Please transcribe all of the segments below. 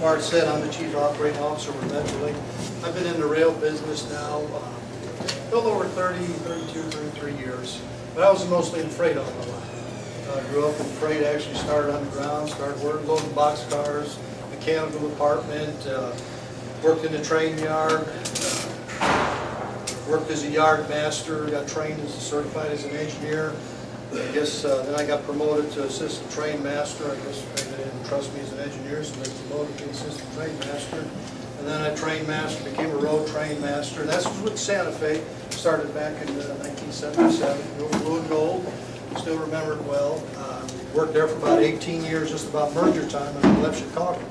Bart said, I'm the Chief Operating Officer with Metrolink. I've been in the rail business now a little over 33 years, but I was mostly in freight all my life. I grew up in freight, actually started underground, started working loading boxcars, mechanical department, worked in the train yard, worked as a yard master, got trained as certified as an engineer. I guess then I got promoted to assistant train master. I guess they didn't trust me as an engineer, so they promoted me to assistant train master. And then I train master, became a road train master. And that's with Santa Fe. Started back in 1977. Blue and gold. Still remember it well. Worked there for about 18 years, just about merger time, and I left Chicago.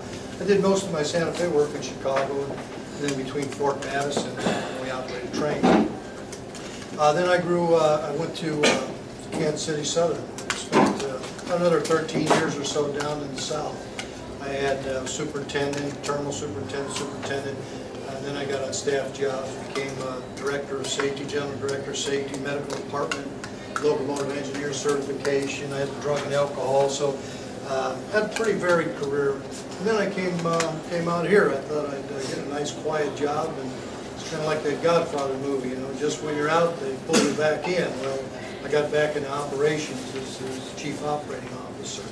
I did most of my Santa Fe work in Chicago, and then between Fort Madison, we operated trains. Then I went to Kansas City Southern. Spent another 13 years or so down in the South. I had superintendent, terminal superintendent, and then I got on staff jobs, became director of safety, general director of safety, medical department, locomotive engineer certification. I had the drug and alcohol, so had a pretty varied career. And then I came out here. I thought I'd get a nice quiet job, and it's kind of like that Godfather movie, you know, just when you're out, they pull you back in. Well, I got back into operations as Chief Operating Officer.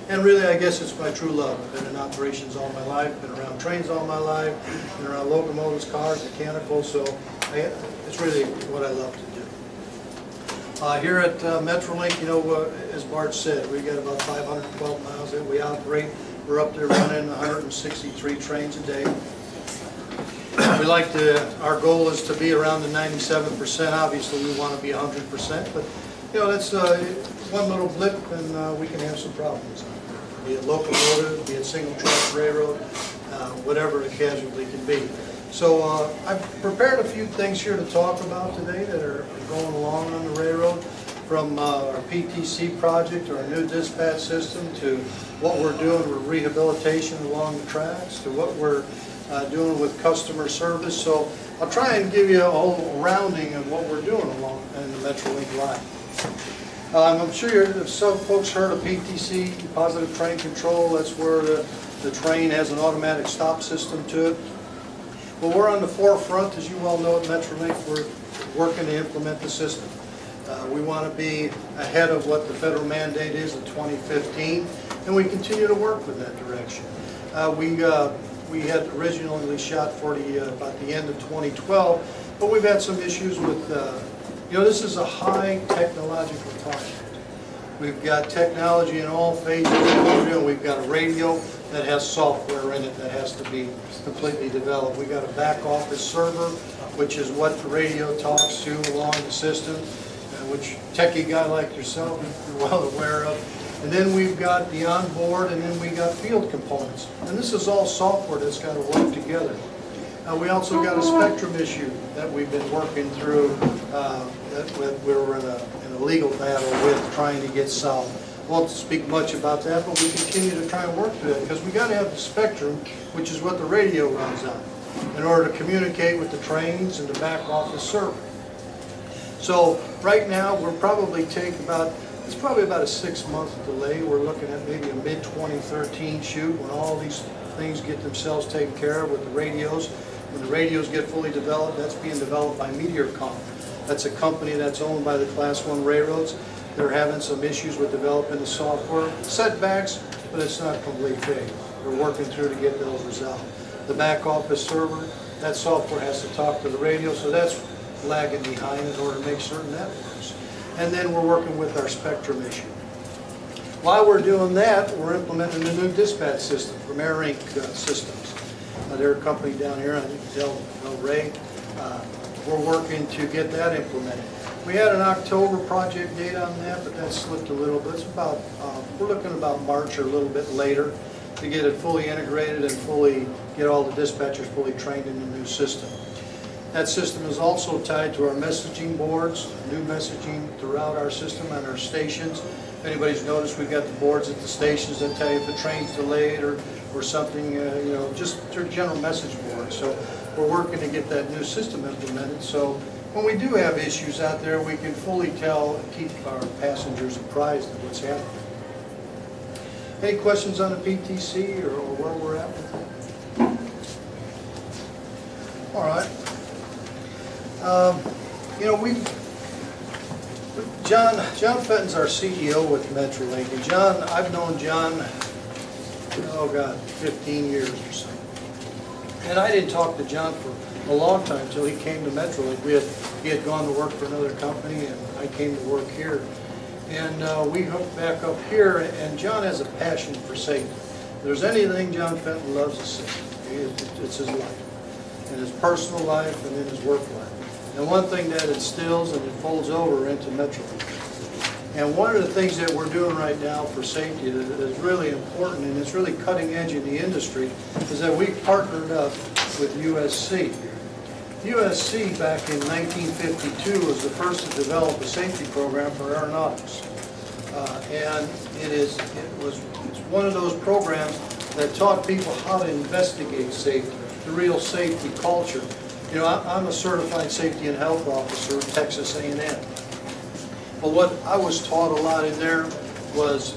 And really, I guess it's my true love. I've been in operations all my life, been around trains all my life, been around locomotives, cars, mechanical, so it's really what I love to do. Here at Metrolink, you know, as Bart said, we got about 512 miles that we operate. We're up there running 163 trains a day. We like our goal is to be around the 97%. Obviously, we want to be 100%, but you know, that's one little blip, and we can have some problems. Be it locomotive, be it single track railroad, whatever the casualty can be. So I've prepared a few things here to talk about today that are going along on the railroad, from our PTC project, our new dispatch system, to what we're doing with rehabilitation along the tracks, to what we're doing with customer service. So I'll try and give you a whole rounding of what we're doing along in the Metrolink line. I'm sure some folks heard of PTC, Positive Train Control. That's where the train has an automatic stop system to it. Well, we're on the forefront, as you well know, at Metrolink. We're working to implement the system. We want to be ahead of what the federal mandate is in 2015, and we continue to work with that direction. We had originally shot for about the end of 2012, but we've had some issues with, you know, this is a high technological project. We've got technology in all phases of what we're doing. We've got a radio that has software in it that has to be completely developed. We've got a back office server, which is what the radio talks to along the system, which techie guy like yourself you're well aware of. And then we've got the onboard, and then we got field components. And this is all software that's got to work together. We also got a spectrum issue that we've been working through, that we're in a legal battle with, trying to get solved. I won't speak much about that, but we continue to try and work through that, because we got to have the spectrum, which is what the radio runs on, in order to communicate with the trains and the back office server. So right now we're probably it's probably about a 6-month delay. We're looking at maybe a mid-2013 shoot when all these things get themselves taken care of with the radios. When the radios get fully developed, that's being developed by Metrolink. That's a company that's owned by the Class 1 railroads. They're having some issues with developing the software. Setbacks, but it's not complete failure. We're working through to get those resolved. The back office server, that software has to talk to the radio, so that's lagging behind in order to make certain that works. And then we're working with our spectrum issue. While we're doing that, we're implementing a new dispatch system from Metrolink Systems. They're a company down here, I think Del Rey. We're working to get that implemented. We had an October project date on that, but that slipped a little bit. It's about, we're looking about March or a little bit later to get it fully integrated and fully get all the dispatchers fully trained in the new system. That system is also tied to our messaging boards, new messaging throughout our system and our stations. If anybody's noticed, we've got the boards at the stations that tell you if the train's delayed or something, you know, just general message boards. So we're working to get that new system implemented. So when we do have issues out there, we can fully tell and keep our passengers apprised of what's happening. Any questions on the PTC or where we're at with it? All right. You know, John Fenton's our CEO with Metrolink, and John, I've known John, oh God, 15 years or so. And I didn't talk to John for a long time until he came to Metrolink. He had gone to work for another company, and I came to work here. And we hooked back up here, and John has a passion for safety. If there's anything John Fenton loves, is safety. It's his life, in his personal life and in his work life. And one thing that instills and it folds over into Metrolink. And one of the things that we're doing right now for safety that is really important, and it's really cutting edge in the industry, is that we partnered up with USC. USC back in 1952 was the first to develop a safety program for aeronautics. And it's one of those programs that taught people how to investigate safety, the real safety culture. You know, I'm a certified safety and health officer at Texas A&M. But what I was taught a lot in there was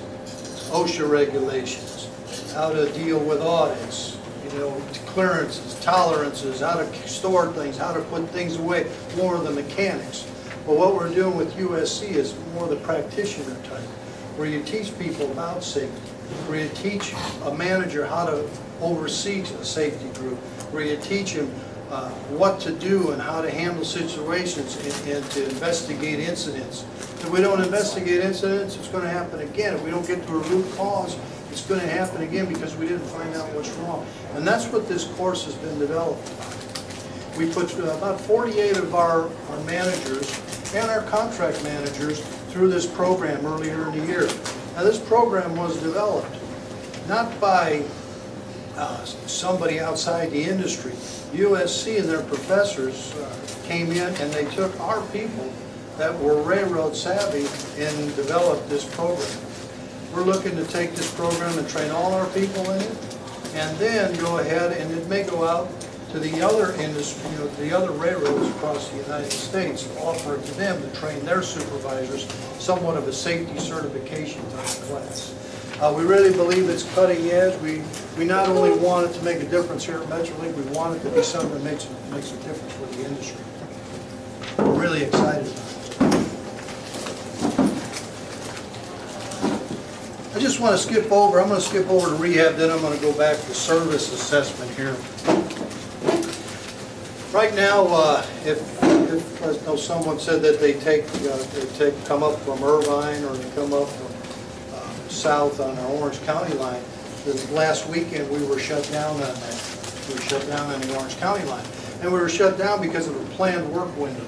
OSHA regulations, how to deal with audits, you know, clearances, tolerances, how to store things, how to put things away, more of the mechanics. But what we're doing with USC is more the practitioner type, where you teach people about safety, where you teach a manager how to oversee a safety group, where you teach him what to do and how to handle situations and to investigate incidents. If we don't investigate incidents, it's going to happen again. If we don't get to a root cause, it's going to happen again because we didn't find out what's wrong. And that's what this course has been developed by. We put about 48 of our managers and our contract managers through this program earlier in the year. Now this program was developed not by somebody outside the industry. USC and their professors came in and they took our people that were railroad savvy and developed this program. We're looking to take this program and train all our people in it, and then go ahead and it may go out to the other industry, you know, the other railroads across the United States, offer it to them to train their supervisors, somewhat of a safety certification type class. We really believe it's cutting edge. We not only want it to make a difference here at Metrolink, we want it to be something that makes a difference for the industry. We're really excited about it. I just want to skip over, I'm going to skip over to rehab, then I'm going to go back to service assessment here. Right now, if I know someone said that they come up from Irvine or they come up from south on our Orange County line. This last weekend we were shut down on that. We were shut down on the Orange County line. And we were shut down because of a planned work window.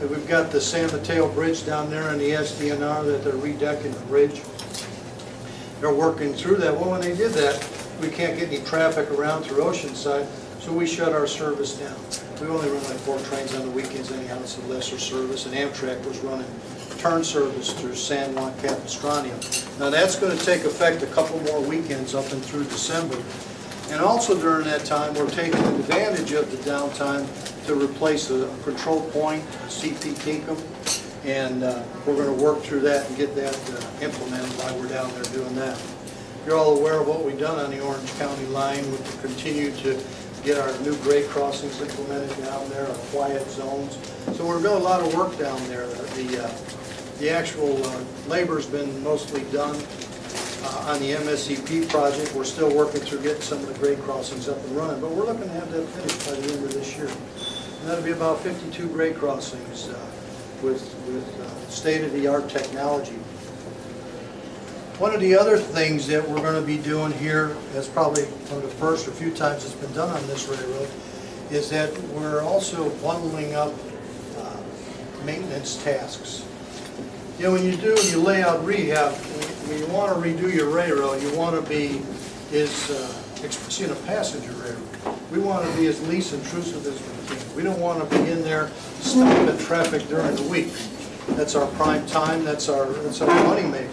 And we've got the San Mateo Bridge down there in the SDNR that they're redecking the bridge. They're working through that. Well, when they did that, we can't get any traffic around through Oceanside, so we shut our service down. We only run like 4 trains on the weekends anyhow, it's a lesser service, and Amtrak was running turn service through San Juan Capistrano. Now that's going to take effect a couple more weekends up and through December. And also during that time, we're taking advantage of the downtime to replace a control point, a CP Tinkham, and we're going to work through that and get that implemented while we're down there doing that. You're all aware of what we've done on the Orange County line. We've continued to get our new grade crossings implemented down there, our quiet zones. So we're doing a lot of work down there. The actual labor's been mostly done on the MSCP project. We're still working through getting some of the grade crossings up and running, but we're looking to have that finished by the end of this year. And that'll be about 52 grade crossings with state-of-the-art technology. One of the other things that we're going to be doing here, as probably one of the first or few times it's been done on this railroad, is that we're also bundling up maintenance tasks. You know, when you lay out rehab, when you want to redo your railroad, you want to be especially in a passenger railroad, we want to be as least intrusive as we can. We don't want to be in there stopping traffic during the week. That's our prime time, that's our money maker.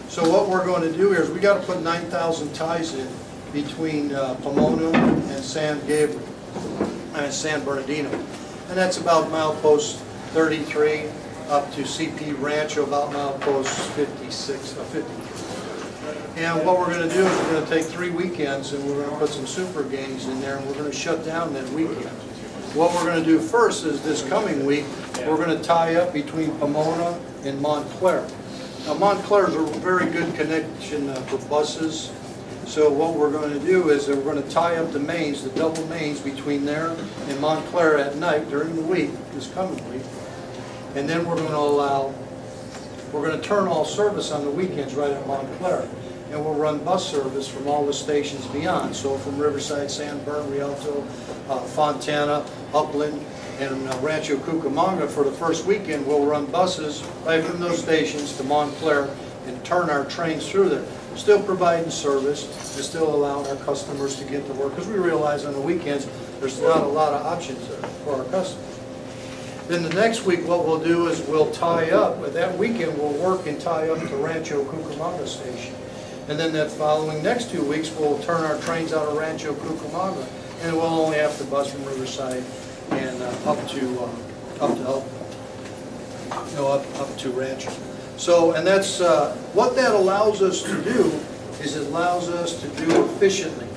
So what we're going to do here is we got to put 9,000 ties in between Pomona and San Gabriel and San Bernardino. And that's about milepost 33 up to CP Rancho, about milepost 53. And what we're going to do is we're going to take 3 weekends and we're going to put some super games in there and we're going to shut down that weekend. What we're going to do first is this coming week, we're going to tie up between Pomona and Montclair. Now Montclair is a very good connection for buses. So what we're going to do is we're going to tie up the mains, the double mains between there and Montclair at night during the week, this coming week. And then we're going to turn all service on the weekends right at Montclair. And we'll run bus service from all the stations beyond. So from Riverside, San Bernardino, Rialto, Fontana, Upland, and Rancho Cucamonga for the first weekend, we'll run buses right from those stations to Montclair and turn our trains through there. Still providing service and still allowing our customers to get to work, because we realize on the weekends there's not a lot of options there for our customers. Then the next week what we'll do is we'll tie up, but that weekend we'll work and tie up to Rancho Cucamonga station. And then that following next 2 weeks we'll turn our trains out of Rancho Cucamonga, and we'll only have to bus from Riverside and up to Rancho. So, and that's what that allows us to do is it allows us to do efficiently.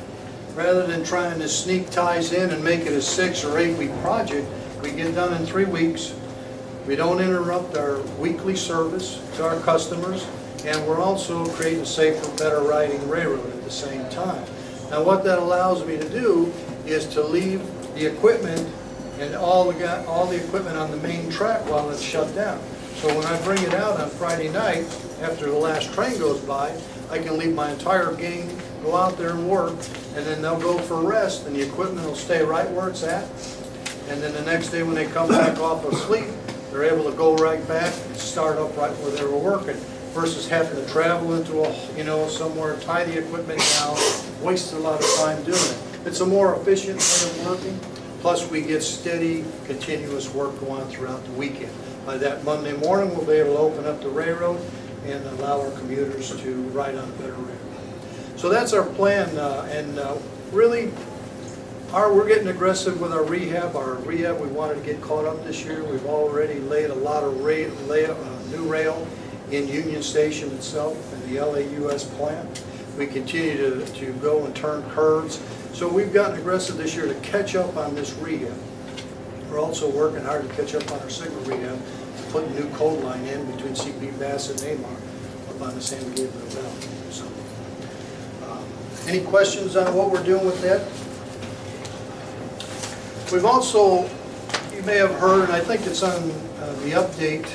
Rather than trying to sneak ties in and make it a 6 or 8 week project, we get done in 3 weeks. We don't interrupt our weekly service to our customers, and we're also creating a safer, better riding railroad at the same time. Now what that allows me to do is to leave the equipment and all the equipment on the main track while it's shut down. So when I bring it out on Friday night, after the last train goes by, I can leave my entire gang, go out there and work, and then they'll go for rest, and the equipment will stay right where it's at. And then the next day when they come back off of sleep, they're able to go right back and start up right where they were working, versus having to travel into somewhere, tie the equipment down, waste a lot of time doing it. It's a more efficient way of working, plus we get steady, continuous work going throughout the weekend. By that Monday morning, we'll be able to open up the railroad and allow our commuters to ride on a better railroad. So that's our plan, really, we're getting aggressive with our rehab. Our rehab, we wanted to get caught up this year. We've already laid a lot of new rail in Union Station itself and the LAUS plant. We continue to go and turn curves. So we've gotten aggressive this year to catch up on this rehab. We're also working hard to catch up on our signal rehab, putting a new code line in between CP Bassett and Amar up on the San Gabriel Valley. So, any questions on what we're doing with that? We've also, you may have heard, and I think it's on the update,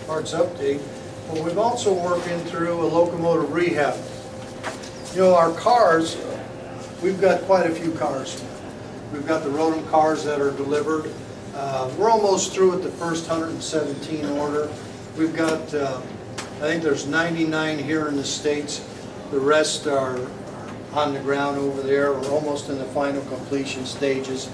Art's update, but we've also working through a locomotive rehab. You know, our cars, we've got quite a few cars. We've got the Rotom cars that are delivered. We're almost through with the first 117 order. We've got, I think there's 99 here in the States. The rest are on the ground over there. We're almost in the final completion stages,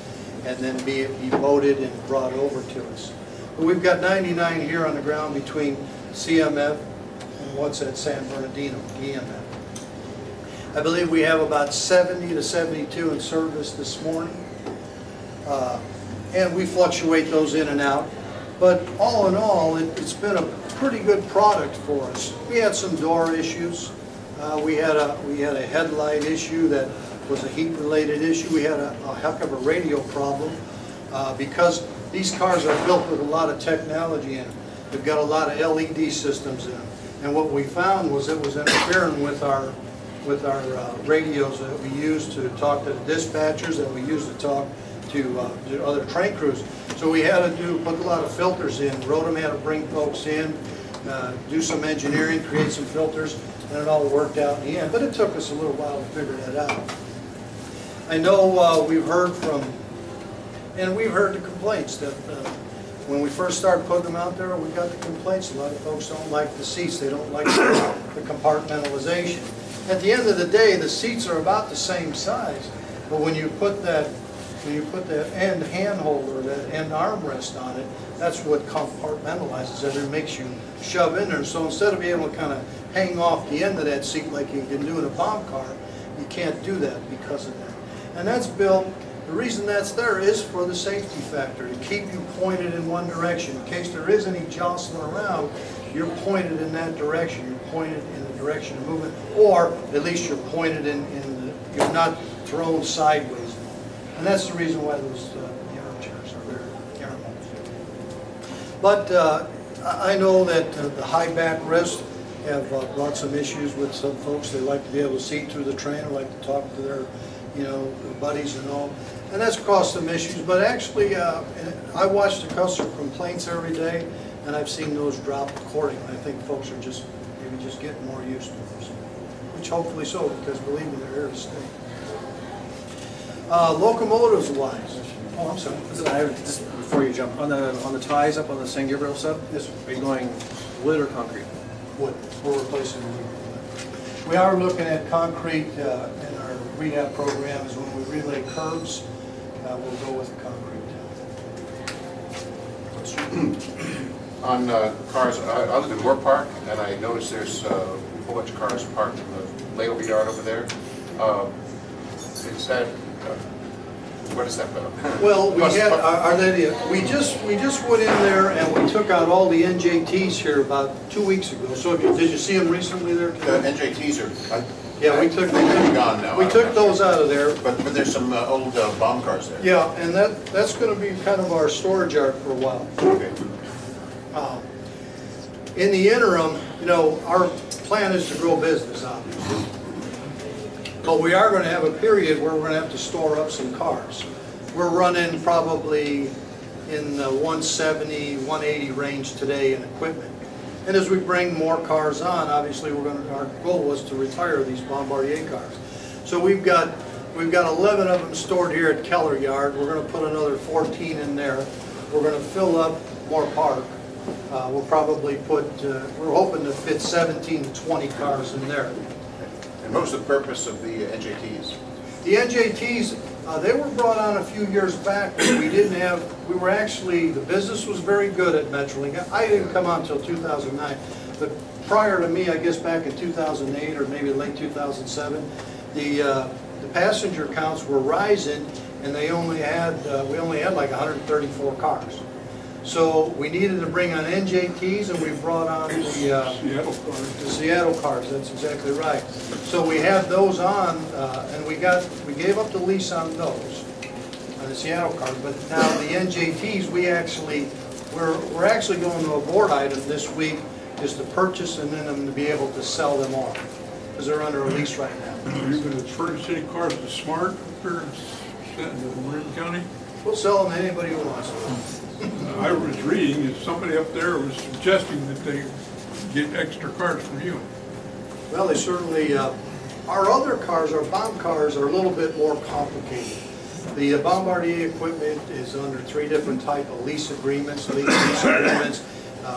and then be boated and brought over to us. But we've got 99 here on the ground between CMF and what's at San Bernardino, EMF. I believe we have about 70 to 72 in service this morning. And we fluctuate those in and out. But all in all, it's been a pretty good product for us. We had some door issues. We had a headlight issue that was a heat-related issue. We had a heck of a radio problem because these cars are built with a lot of technology in them. They've got a lot of LED systems in them. And what we found was it was interfering with our radios that we use to talk to the dispatchers, that we use to talk to other train crews. So we had to put a lot of filters in. Rotom had to bring folks in, do some engineering, create some filters, and it all worked out in the end. But it took us a little while to figure that out. I know we've heard the complaints that when we first started putting them out there, we got the complaints. A lot of folks don't like the seats. They don't like the compartmentalization. At the end of the day, the seats are about the same size, but when you put that end hand holder, that end armrest on it, that's what compartmentalizes it and makes you shove in there. So instead of being able to kind of hang off the end of that seat like you can do in a bomb car, you can't do that because of that. And that's built, the reason that's there is for the safety factor, to keep you pointed in one direction. In case there is any jostling around, you're pointed in that direction. You're pointed in the direction of movement, or at least you're pointed you're not thrown sideways. And that's the reason why those arrow chairs are there. But I know that the high backrest have brought some issues with some folks. They like to be able to see through the train, or like to talk to their, buddies and all. And that's caused some issues. But actually, I watch the customer complaints every day, and I've seen those drop accordingly. I think folks are maybe just getting more used to those, which hopefully so, because believe me, they're here to stay. Locomotives wise. Oh, I'm sorry. Before you jump on the ties up on the San Gabriel sub, Yes, sir. are you going wood or concrete? Wood. We're replacing wood. We are looking at concrete in our rehab programs. When we relay curbs, we'll go with concrete. On cars, I live in Moore Park, and I noticed there's a whole bunch of cars parked in the layover yard over there. Is that what is that about? Well, we just went in there and we took out all the NJTs here about 2 weeks ago. So did you see them recently there? The NJTs are. Yeah, we took. They're gone now. We took those out of there. But there's some old bomb cars there. Yeah, and that's going to be kind of our storage yard for a while. Okay. In the interim, our plan is to grow business, obviously. But we are going to have a period where we're going to have to store up some cars. We're running probably in the 170, 180 range today in equipment. And as we bring more cars on, obviously our goal was to retire these Bombardier cars. So we've got 11 of them stored here at Keller Yard. We're going to put another 14 in there. We're going to fill up Moore Park. We'll probably we're hoping to fit 17 to 20 cars in there. And what was the purpose of the NJTs? The NJTs, they were brought on a few years back when the business was very good at Metrolink. I didn't come on until 2009, but prior to me, I guess back in 2008 or maybe late 2007, the passenger counts were rising, and we only had like 134 cars. So we needed to bring on NJTs, and we brought on the Seattle cars. That's exactly right. So we had those on, and we gave up the lease on those, on the Seattle cars. But now the NJTs, we're actually going to a board item this week, is to purchase and then to be able to sell them off, because they're under a lease right now. Are you going to furnish any cars to Smart up there in Marin County? We'll sell them to anybody who wants them. I was reading that somebody up there was suggesting that they get extra cars from you. Well, they certainly, our other cars, our bomb cars, are a little bit more complicated. The Bombardier equipment is under 3 different type of lease agreements.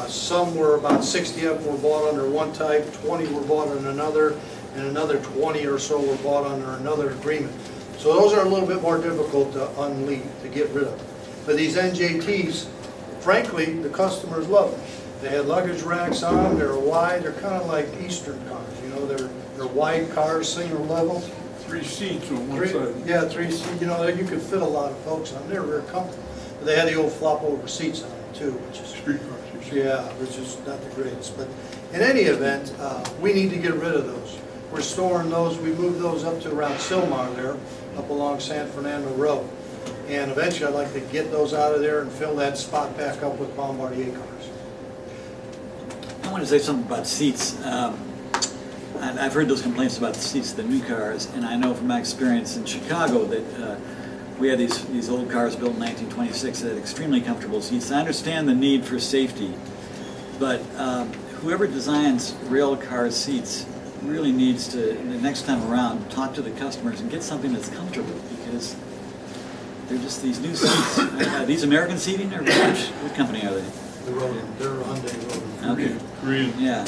Some were about 60 of them were bought under one type, 20 were bought on another, and another 20 or so were bought under another agreement. So those are a little bit more difficult to get rid of. But these NJTs, frankly, the customers love them. They had luggage racks on them, they're wide, they're kind of like Eastern cars, they're wide cars, single level. 3 seats on one side. Yeah, 3 seats, you could fit a lot of folks on them. They're very comfortable. But they had the old flop over seats on them too, which is Street cars. which is not the greatest. But in any event, we need to get rid of those. We're storing those, we moved those up to around Silmar there, up along San Fernando Road. And eventually I'd like to get those out of there and fill that spot back up with Bombardier cars. I want to say something about seats. I've heard those complaints about the seats of the new cars, and I know from my experience in Chicago that we had these old cars built in 1926 that had extremely comfortable seats. I understand the need for safety, but whoever designs rail car seats really needs to, the next time around, talk to the customers and get something that's comfortable, because they're just these new seats. Are these American seating, or what company are they? They're Hyundai Road. Okay. Korean. Yeah.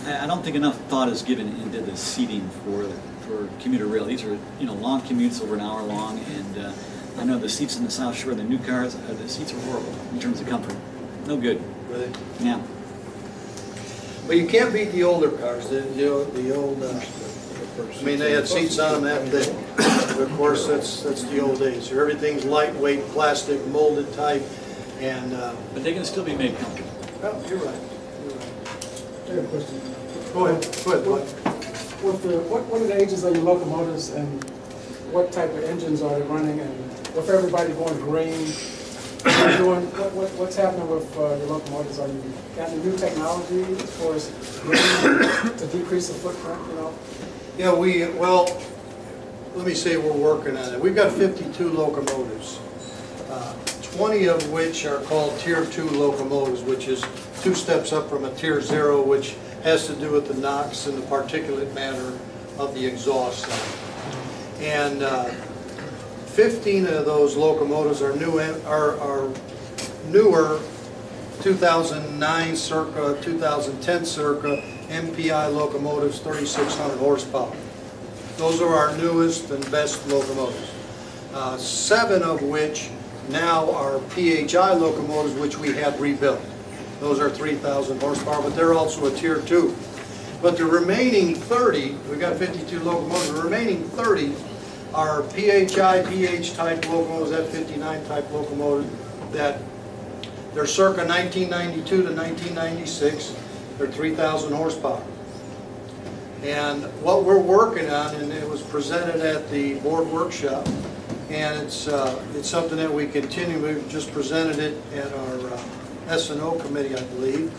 I don't think enough thought is given into the seating for commuter rail. These are long commutes over an hour long, and I know the seats in the South Shore, the new cars, the seats are horrible in terms of comfort. No good. Really? Yeah. But you can't beat the older cars. The old. They had seats on them that big. But of course, that's the old days. Everything's lightweight, plastic, molded type, and. But they can still be made comfortable. Well, you're right. I have a question. Go ahead, Bud. What are the ages of your locomotives and what type of engines are they running? And with everybody going green, what's happening with your locomotives? Are you got any new technology as far as green to decrease the footprint, you know? Yeah, well, let me say we're working on it. We've got 52 locomotives, 20 of which are called Tier 2 locomotives, which is 2 steps up from a Tier 0, which has to do with the NOx and the particulate matter of the exhaust. And 15 of those locomotives are newer 2009 circa, 2010 circa MPI locomotives, 3,600 horsepower. Those are our newest and best locomotives. 7 of which now are PHI locomotives, which we have rebuilt. Those are 3,000 horsepower, but they're also a Tier 2. But the remaining 30, we've got 52 locomotives, the remaining 30 are PHI, PH type locomotives, F59 type locomotives that they're circa 1992 to 1996. They're 3,000 horsepower. And what we're working on, and it was presented at the board workshop, and it's something that we continue. We've just presented it at our S&O committee, I believe,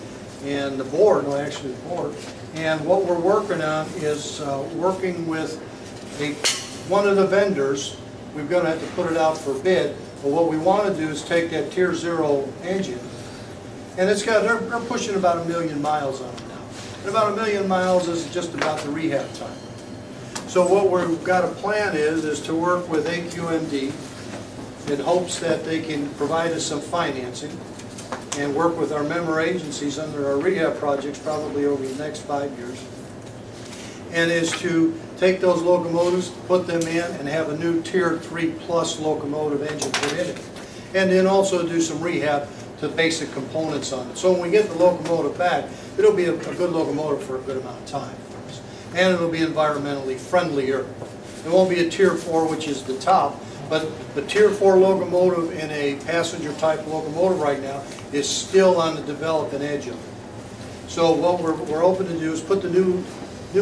and the board, no, actually the board. And what we're working on is working with one of the vendors. We're going to have to put it out for bid, but what we want to do is take that Tier 0 engine, and they're pushing about 1 million miles on it now. And about 1 million miles is just about the rehab time. So what we've got a plan is to work with AQMD in hopes that they can provide us some financing and work with our member agencies under our rehab projects probably over the next 5 years. And is to take those locomotives, put them in, and have a new Tier 3 plus locomotive engine put in it. And then also do some rehab to basic components on it. So when we get the locomotive back, it'll be a good locomotive for a good amount of time. And it'll be environmentally friendlier. It won't be a Tier 4, which is the top, but the Tier 4 locomotive in a passenger type locomotive right now is still on the developing edge of it. So what we're hoping to do is put the new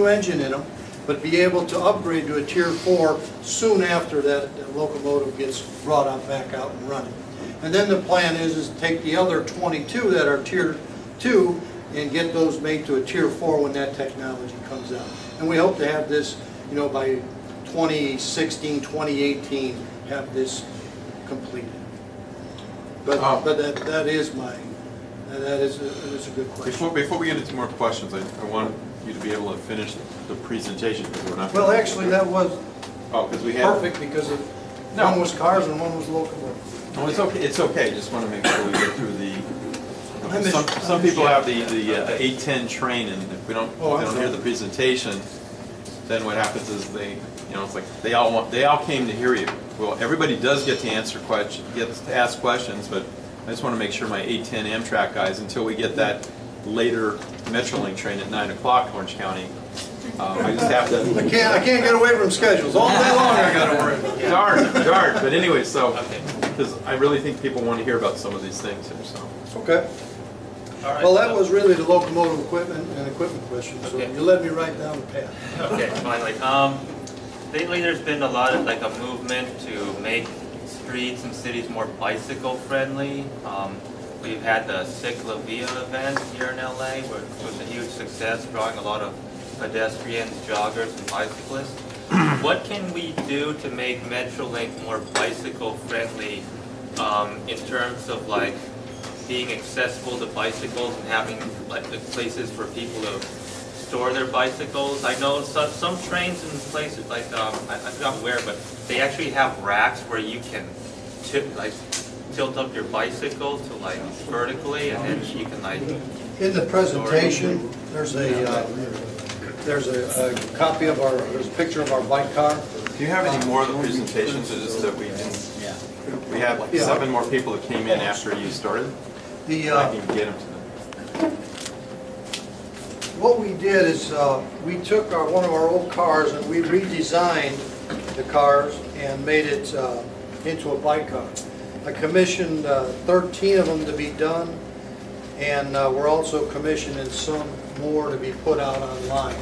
engine in them, but be able to upgrade to a Tier 4 soon after that locomotive gets brought back out and running. And then the plan is to take the other 22 that are Tier 2 and get those made to a Tier 4 when that technology comes out. And we hope to have this, by 2016, 2018, have this completed. But that is a good question. Before we get into more questions, I want you to be able to finish the presentation because we're not. Well, actually, that was because we had perfect because one was cars and one was locomotives. No, it's okay. It's okay. Just want to make sure we get through the. Some people have the 810 train, and if they don't hear the presentation, then what happens is it's like they all came to hear you. Well, everybody does get to ask questions, but I just want to make sure my 810 Amtrak guys, until we get that later Metrolink train at 9 o'clock, Orange County, I just have to. I can't get away from schedules all day long. I got to worry about. Darn. But anyway, so because I really think people want to hear about some of these things here. So okay. All right, well, that was really the locomotive equipment and equipment question. So you led me right down the path. Okay, finally. Lately, there's been a lot of a movement to make streets and cities more bicycle friendly. We've had the Ciclavia event here in LA, which was a huge success, drawing a lot of pedestrians, joggers, and bicyclists. What can we do to make Metrolink more bicycle friendly in terms of being accessible to bicycles and having places for people to store their bicycles? I know some trains in places I forgot where, but they actually have racks where you can tilt up your bicycle to vertically, and then you can In the presentation, there's a copy of there's a picture of our bike car. do you have any more of the presentations? Or just that we can? Yeah. We had 7 more people that came in after you started. I can get them to them. What we did is we took one of our old cars and we redesigned the cars and made it into a bike car. I commissioned 13 of them to be done, and we're also commissioning some more to be put out online.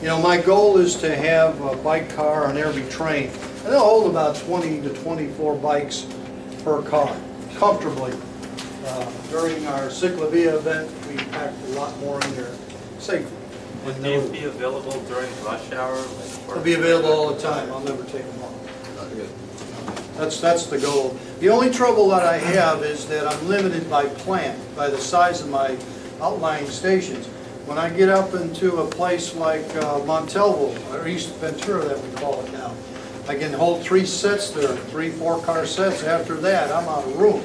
You know, my goal is to have a bike car on every train, and they'll hold about 20 to 24 bikes per car, comfortably. During our Ciclavia event, we packed a lot more in there safely. Would these be available during rush hour? They'll be available all the time. I'll never take them off. That's the goal. The only trouble that I have is that I'm limited by plant, by the size of my outlying stations. When I get up into a place like Montalvo, or East Ventura that we call it now, I can hold 3 sets there, 3 4-car sets. After that, I'm out of room.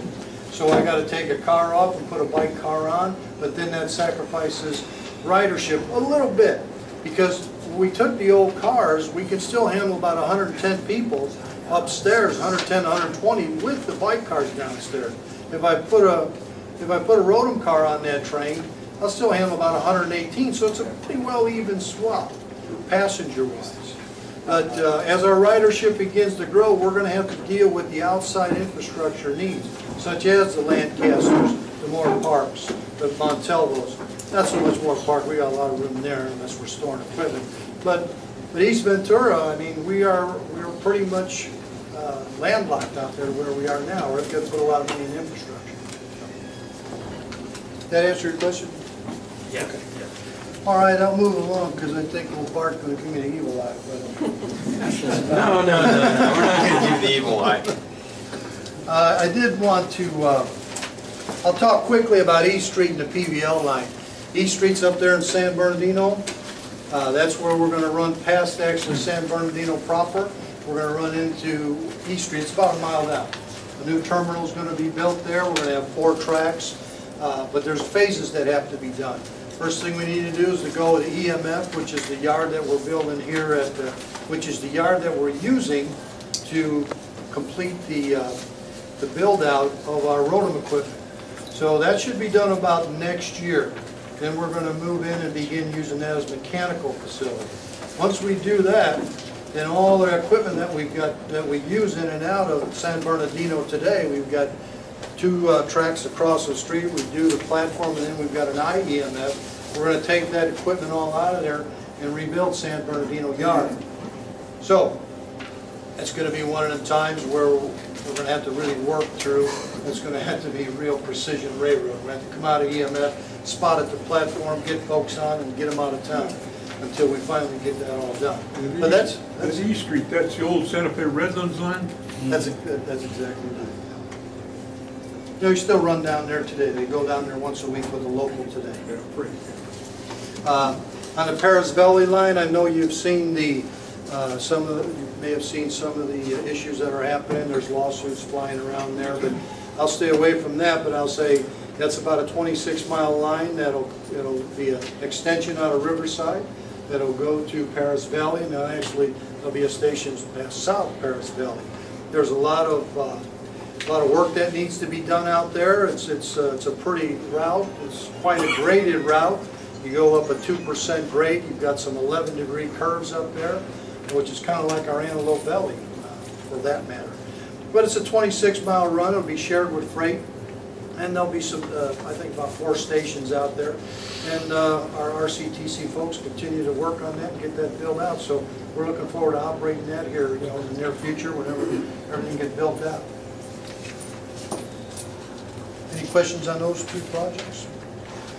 So I got to take a car off and put a bike car on, but then that sacrifices ridership a little bit, because when we took the old cars, we could still handle about 110 people upstairs, 110, 120 with the bike cars downstairs. If I put a Rotom car on that train, I'll still handle about 118, so it's a pretty well even swap, passenger-wise. But as our ridership begins to grow, we're going to have to deal with the outside infrastructure needs, such as the Lancasters, the more parks, the Montalvos. Not so much more park, we got a lot of room there unless we're storing equipment. But East Ventura, I mean, we're pretty much landlocked out there where we are now. We're going to put a lot of money in infrastructure. That answer your question? Yeah. Okay. All right, I'll move along because I think old Bart's going to give me the evil eye. No, we're not going to do the evil eye. I did want to, I'll talk quickly about East Street and the PVL line. East Street's up there in San Bernardino. That's where we're going to run past actually San Bernardino proper. We're going to run into East Street. It's about a mile down. The new terminal is going to be built there. We're going to have 4 tracks, but there's phases that have to be done. First thing we need to do is to go to EMF, which is the yard that we're building here at, which is the yard that we're using to complete the build out of our Rotom equipment. So that should be done about next year. Then we're going to move in and begin using that as a mechanical facility. Once we do that, then all the equipment that we've got, that we use in and out of San Bernardino today, we've got 2 tracks across the street. We do the platform, and then we've got an IEMF. We're going to take that equipment all out of there and rebuild San Bernardino Yard. So it's going to be one of the times where we're going to have to really work through. It's going to have to be real precision railroad. We're going to have to come out of EMF, spot at the platform, get folks on, and get them out of town until we finally get that all done. But that's East Street. That's the old Santa Fe Redlands line. That's exactly right. You know, you still run down there today. They go down there once a week with a local today. Yeah, pretty. On the Paris Valley line, I know you've seen the you may have seen some of the issues that are happening. There's lawsuits flying around there, but I'll stay away from that. But I'll say that's about a 26-mile line. It'll be an extension out of Riverside that'll go to Paris Valley. Now, actually, there'll be a station south Paris Valley. There's a lot of work that needs to be done out there. It's a pretty route. It's quite a graded route. You go up a 2% grade. You've got some 11-degree curves up there, which is kind of like our Antelope Valley, for that matter. But it's a 26-mile run. It'll be shared with freight, and there'll be some, I think, about 4 stations out there. And our RCTC folks continue to work on that and get that built out. So we're looking forward to operating that here, in the near future, whenever everything gets built out. Any questions on those 2 projects?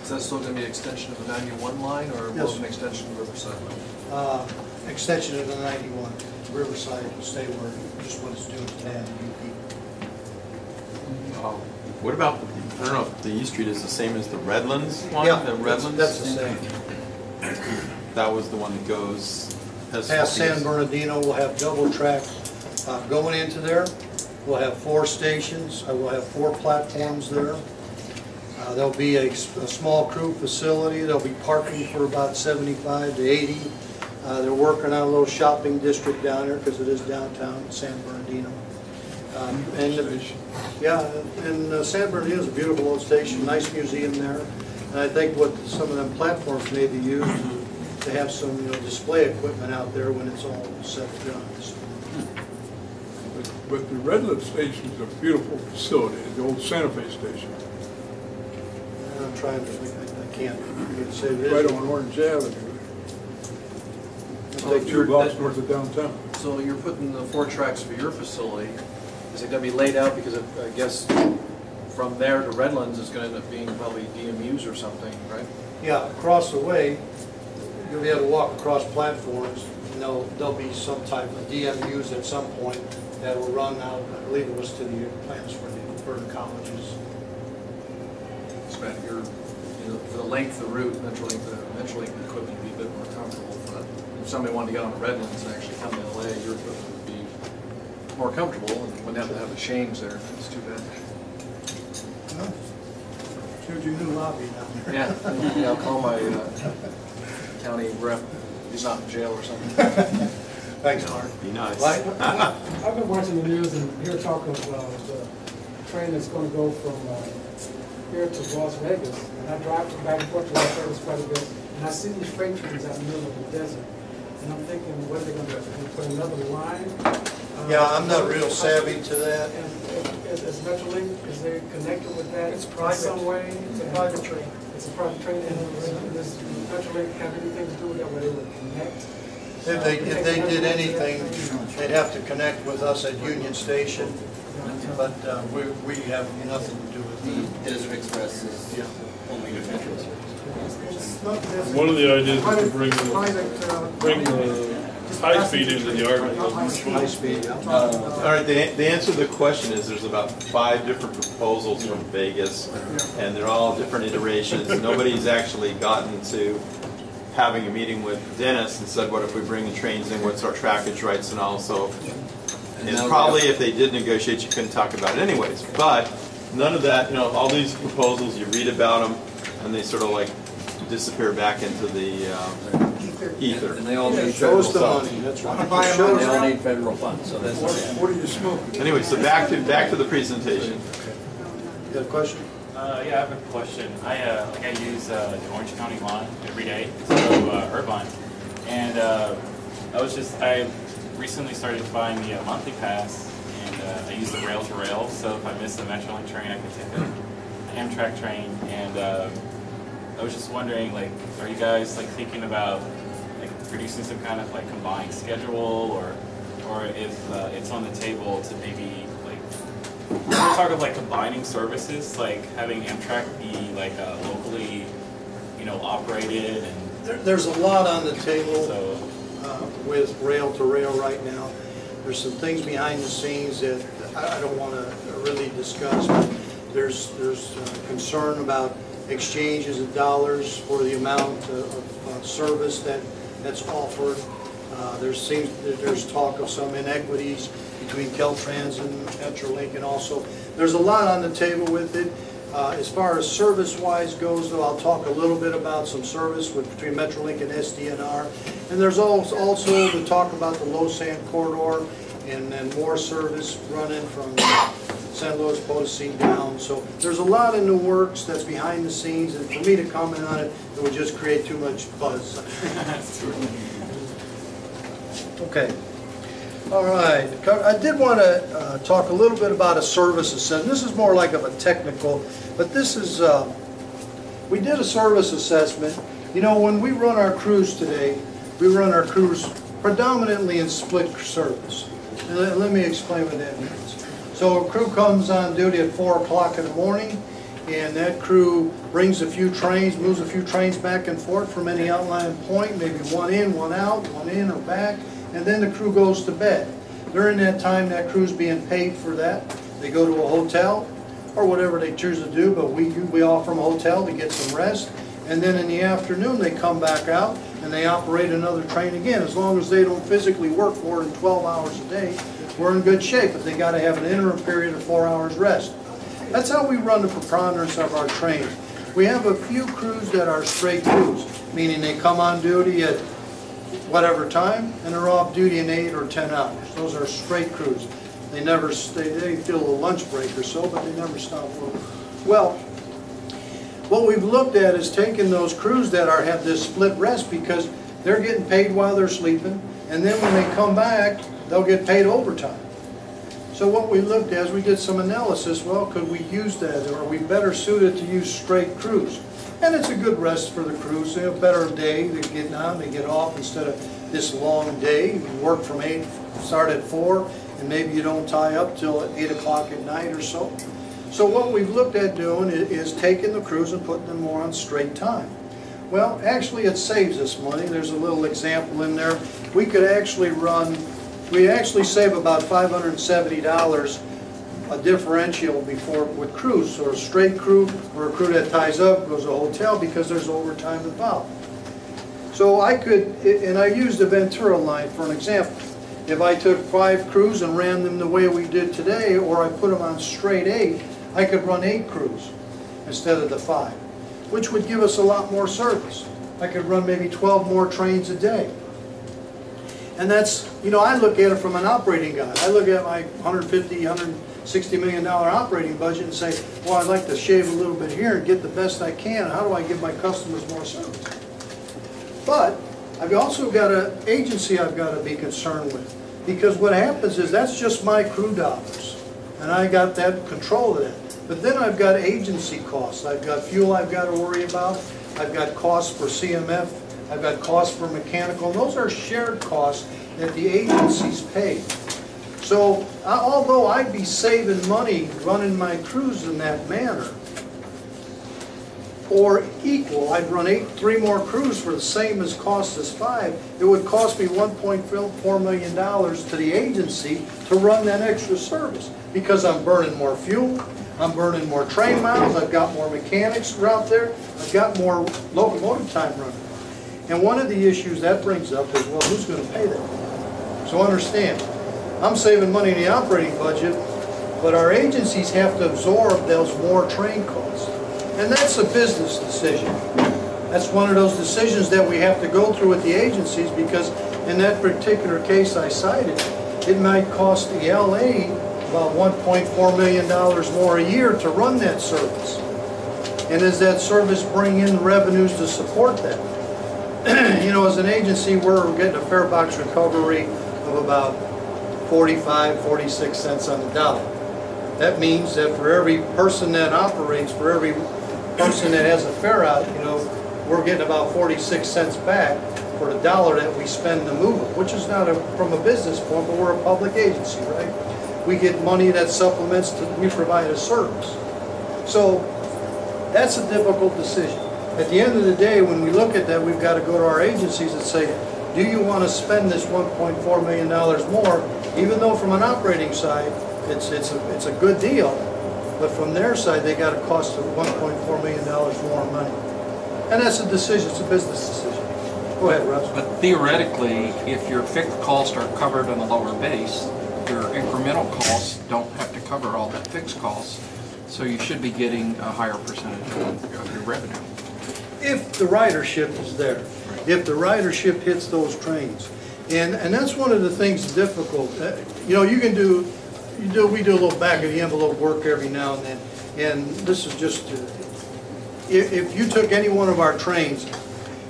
Is that still going to be an extension of the 91 line, or Yes. will it be an extension of the Riverside line? Extension of the 91. Riverside will stay where just what it's doing today on the UP. What about, I don't know if the East Street is the same as the Redlands one? Yeah, The Redlands? that's the same. That was the one that goes Past San Bernardino, we'll have double track going into there. We'll have 4 stations. We'll have 4 platforms there. There'll be a small crew facility. There'll be parking for about 75 to 80. They're working on a little shopping district down there because it is downtown San Bernardino. San Bernardino is a beautiful old station, nice museum there. And I think what some of them platforms may be used to have some display equipment out there when it's all set and done. But the Redlands station is a beautiful facility, the old Santa Fe station. I'm trying to, I can't say it is. Right on Orange Avenue. Take 2 blocks north of downtown. So you're putting the 4 tracks for your facility. Is it going to be laid out, because I guess from there to Redlands is going to end up being probably DMUs or something, right? Yeah, across the way, you'll be able to walk across platforms, and there'll be some type of DMUs at some point that will run out, I believe it was to the plans for the colleges. So that you're, for the length of the route, Metrolink equipment would be a bit more comfortable. But if somebody wanted to get on the Redlands and actually come to LA, your equipment would be more comfortable and wouldn't have to have the chains there. It's too bad. Well, here's your new lobby down there. Yeah, I'll call my county rep. He's not in jail or something. Thanks, Mark. Be nice. I've been watching the news and hear talk of the train that's going to go from here to Las Vegas. And I drive back and forth to Las Vegas quite a bit. And I see these freight trains out in the middle of the desert. And I'm thinking, what are they going to do? Are they going to put another line? Yeah, I'm not real savvy to that. And is Metrolink, is they connected with that It's in private. some way? It's a private train. It's a private train. And does Metrolink have anything to do with that, where they would connect? If they did anything, they'd have to connect with us at Union Station, but we have nothing to do with it. Desert Express is only the Metro service. It's not this. One of the ideas is to bring Private, high speed into the argument. High speed, yeah. All right, the answer to the question is there's about 5 different proposals from Vegas, and they're all different iterations. Nobody's actually gotten to having a meeting with Dennis and said, what if we bring the trains in, what's our trackage rights and all. So, and probably if they did negotiate, you couldn't talk about it anyways. But none of that, all these proposals, you read about them, and they sort of like disappear back into the ether. And they all need Show federal us the funds. money, that's Wanna right. buy 'em Show now? They us- all need federal funds, so that's. What are you smoking? Anyway, so back to the presentation. You got a question? Yeah, I have a question. I use the Orange County line every day, so Irvine, and I recently started buying the monthly pass, and I use the rail to rail. So if I miss the Metrolink train, I can take an Amtrak train. And I was just wondering, like, are you guys like thinking about like producing some kind of like combined schedule, or if it's on the table to maybe like. We're talking of like combining services, like having Amtrak be like locally, operated, and There's a lot on the table so. with rail to rail right now. There's some things behind the scenes that I don't want to really discuss, but there's concern about exchanges of dollars for the amount of service that's offered. There's talk of some inequities between Caltrans and Metrolink, and also there's a lot on the table with it. As far as service-wise goes, though, I'll talk a little bit about some service between Metrolink and SDNR. And there's also the talk about the low sand corridor and then more service running from San Luis Potosí down. So there's a lot in the works that's behind the scenes, and for me to comment on it, it would just create too much buzz. Okay. All right. I did want to talk a little bit about a service assessment. This is more like of a technical, but this is, we did a service assessment. When we run our crews today, we run our crews predominantly in split service. And let me explain what that means. So a crew comes on duty at 4 o'clock in the morning, and that crew brings a few trains, moves a few trains back and forth from any outlying point, maybe one in, one out, one in or back, and then the crew goes to bed. During that time, that crew's being paid for that. They go to a hotel or whatever they choose to do, but we offer them a hotel to get some rest. And then in the afternoon, they come back out and they operate another train again. As long as they don't physically work more than 12 hours a day, we're in good shape, but they got to have an interim period of 4 hours rest. That's how we run the preponderance of our trains. We have a few crews that are straight crews, meaning they come on duty at whatever time, and they're off duty in 8 or 10 hours. Those are straight crews. They never they feel a lunch break or so, but they never stop working. Well, what we've looked at is taking those crews that have this split rest, because they're getting paid while they're sleeping, and then when they come back, they'll get paid overtime. So what we looked at is we did some analysis. Well, could we use that? Or are we better suited to use straight crews? And it's a good rest for the crews, a better day, they get on, they get off instead of this long day. You work from 8, start at 4, and maybe you don't tie up till 8 o'clock at night or so. So what we've looked at doing is taking the crews and putting them more on straight time. Well, actually it saves us money. There's a little example in there. We could actually save about $570 a differential before with crews, or a straight crew or a crew that ties up, goes to a hotel, because there's overtime involved. So I could, and I used the Ventura line for an example. If I took 5 crews and ran them the way we did today, or I put them on straight 8, I could run 8 crews instead of the 5, which would give us a lot more service. I could run maybe 12 more trains a day. And that's, you know, I look at it from an operating guy. I look at my $160 million operating budget and say, well, I'd like to shave a little bit here and get the best I can. How do I give my customers more service? But I've also got an agency I've got to be concerned with, because what happens is that's just my crew dollars, and I got that control of that. But then I've got agency costs. I've got fuel I've got to worry about. I've got costs for CMF. I've got costs for mechanical. And those are shared costs that the agencies pay. So although I'd be saving money running my crews in that manner, or equal, I'd run 3 more crews for the same as cost as 5, it would cost me $1.4 million to the agency to run that extra service, because I'm burning more fuel, I'm burning more train miles, I've got more mechanics out there, I've got more locomotive time running. And one of the issues that brings up is, well, who's going to pay that? So understand, I'm saving money in the operating budget, but our agencies have to absorb those more train costs. And that's a business decision. That's one of those decisions that we have to go through with the agencies, because in that particular case I cited, it might cost the LA about $1.4 million more a year to run that service. And does that service bring in revenues to support that? You know, as an agency, we're getting a fare box recovery of about 46 cents on the dollar. That means that for every person that operates, for every person that has a fare out, you know, we're getting about 46 cents back for the dollar that we spend to move it, which is not from a business point, but we're a public agency, right? We get money that supplements, we provide a service. So that's a difficult decision. At the end of the day, when we look at that, we've got to go to our agencies and say, do you want to spend this $1.4 million more, even though from an operating side, it's a good deal, but from their side, they got to cost $1.4 million more money. And that's a decision, it's a business decision. Go ahead, Russ. But theoretically, if your fixed costs are covered on a lower base, your incremental costs don't have to cover all that fixed costs, so you should be getting a higher percentage of your revenue. If the ridership is there, if the ridership hits those trains. And that's one of the things difficult. You know, we do a little back of the envelope work every now and then, and this is just, if you took any one of our trains,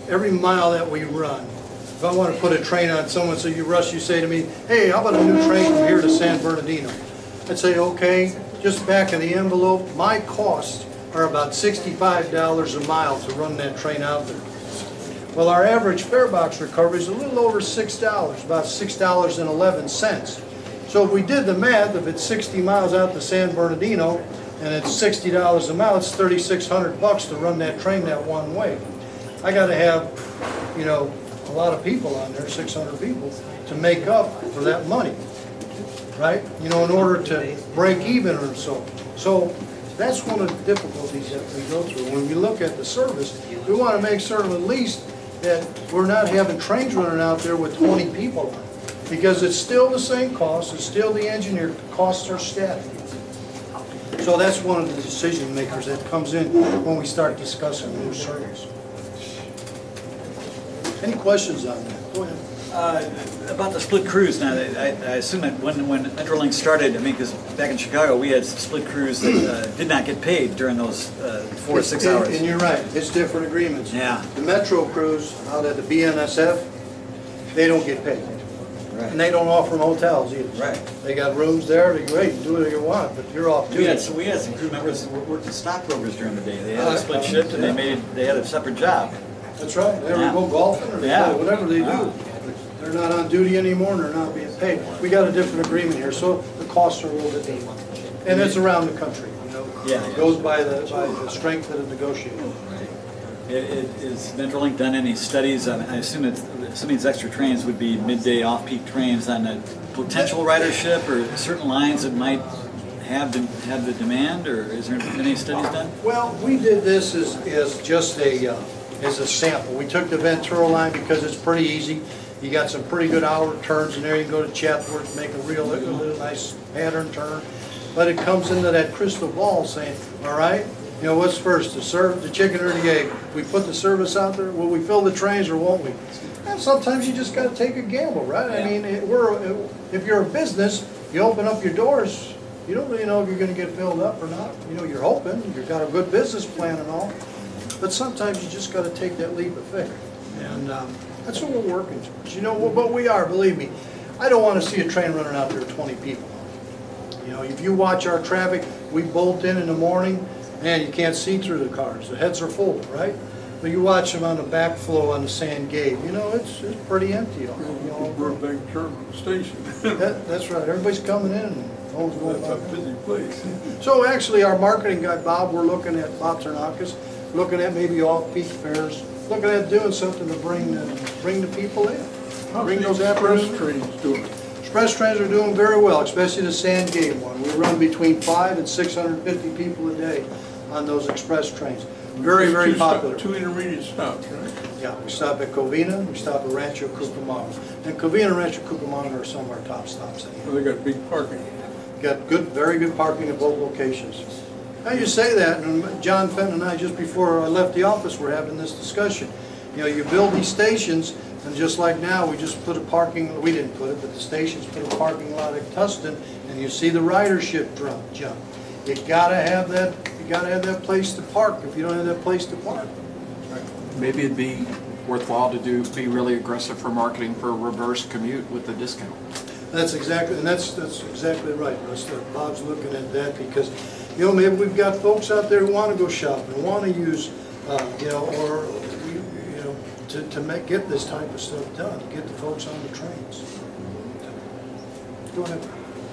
every mile that we run, if I want to put a train on someone, so Russ, you say to me, hey, how about a new train from here to San Bernardino? I'd say, okay, just back of the envelope, my costs are about $65 a mile to run that train out there. Well, our average fare box recovery is a little over $6, about $6.11. So if we did the math, if it's 60 miles out to San Bernardino and it's $60 a mile, it's $3,600 to run that train that one way. I got to have, you know, a lot of people on there, 600 people, to make up for that money, right? You know, in order to break even or so. So that's one of the difficulties that we go through. When we look at the service, we want to make certain at least that we're not having trains running out there with 20 people on it, because it's still the same cost, it's still the engineer, costs are static. So that's one of the decision makers that comes in when we start discussing new service. Any questions on that? Go ahead. About the split crews now, I assume that when Metrolink started, I mean, because back in Chicago we had split crews that did not get paid during those 4 to 6 hours. And you're right, it's different agreements. Yeah. The Metro crews out at the BNSF, they don't get paid. And they don't offer them hotels either. Right. They got rooms there, they're great, do whatever you want, but you're off duty. We had some crew members that worked as stockbrokers during the day. They had a split shift and they had a separate job. That's right, they ever Yeah. go golfing or Yeah. whatever they do. They're not on duty anymore and they're not being paid. We got a different agreement here, so the costs are a little bit different. And it's around the country, you know. Yeah. It goes by the strength of the negotiator. Is Metrolink done any studies? I assume some of these extra trains would be midday off-peak trains on a potential ridership or certain lines that might have the demand, or is there any studies done? Well, we did this as just as a sample. We took the Ventura line because it's pretty easy. You got some pretty good hour turns in there. You can go to Chatsworth, make a real nice pattern turn. But it comes into that crystal ball saying, all right, you know, what's first, the chicken or the egg? We put the service out there, will we fill the trains or won't we? And sometimes you just got to take a gamble, right? Yeah. I mean, if you're a business, you open up your doors, you don't really know if you're going to get filled up or not. You know, you're hoping, you've got a good business plan and all, but sometimes you just got to take that leap of faith. And that's what we're working towards. You know, but we are, believe me. I don't want to see a train running out there with 20 people. You know, if you watch our traffic, we bolt in the morning, man, you can't see through the cars. The heads are full, right? But you watch them on the backflow on the Sand Gate, you know, it's pretty empty. You know, Burbank Terminal Station. That's right. Everybody's coming in and no one's going That's a by. busy place. So actually, our marketing guy, Bob, we're looking at, Bob Ternakis, looking at maybe off-peak fares, looking at doing something to bring the people in. Bring those express trains doing? Express trains are doing very well, especially the Sand Gate one. We run between 500 and 650 people a day on those express trains. Very, very popular. Two intermediate stops, right? Yeah, we stop at Covina, we stop at Rancho Cucamonga. And Covina and Rancho Cucamonga are some of our top stops. Well, they got big parking. Got good, very good parking at both locations. Now you say that, and John Fenton and I, just before I left the office, were having this discussion. You know, you build these stations, and just like now, we just put a parking, we didn't put it, but the stations put a parking lot at Tustin, and you see the ridership jump. You gotta have that place to park if you don't have that place to park. Maybe it'd be worthwhile to be really aggressive for marketing for reverse commute with the discount. That's exactly right, Russ. Bob's looking at that because, you know, maybe we've got folks out there who want to go shopping, want to use, you know, or you know, to get this type of stuff done, to get the folks on the trains. Go ahead.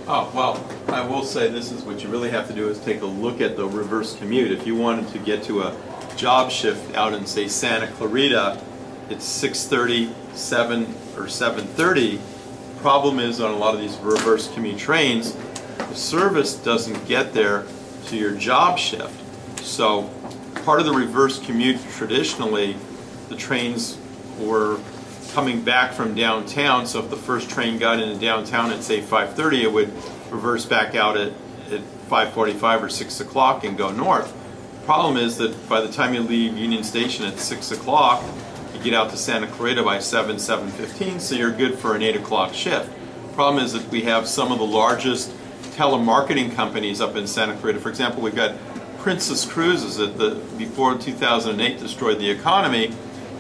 Oh, well, I will say this is what you really have to do is take a look at the reverse commute. If you wanted to get to a job shift out in, say, Santa Clarita, it's 6:30, 7 or 7:30. Problem is on a lot of these reverse commute trains, the service doesn't get there to your job shift. So part of the reverse commute traditionally, the trains were coming back from downtown, so if the first train got into downtown at say 5:30, it would reverse back out at 5:45 or 6 o'clock and go north. The problem is that by the time you leave Union Station at 6 o'clock, you get out to Santa Clarita by 7:15, so you're good for an 8 o'clock shift. The problem is that we have some of the largest telemarketing companies up in Santa Clarita. For example, we've got Princess Cruises that before 2008 destroyed the economy.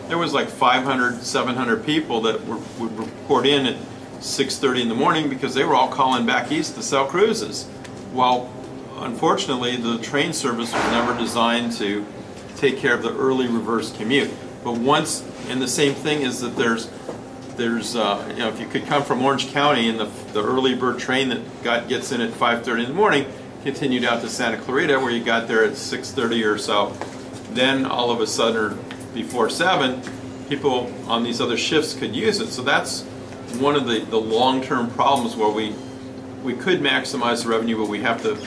There was like 500, 700 people that would report in at 6:30 in the morning because they were all calling back east to sell cruises. Well, unfortunately, the train service was never designed to take care of the early reverse commute. But once, and the same thing is that there's you know, if you could come from Orange County and the early bird train that gets in at 5:30 in the morning, continued out to Santa Clarita where you got there at 6:30 or so, then all of a sudden, or before 7, people on these other shifts could use it. So that's one of the long-term problems where we could maximize the revenue, but we have to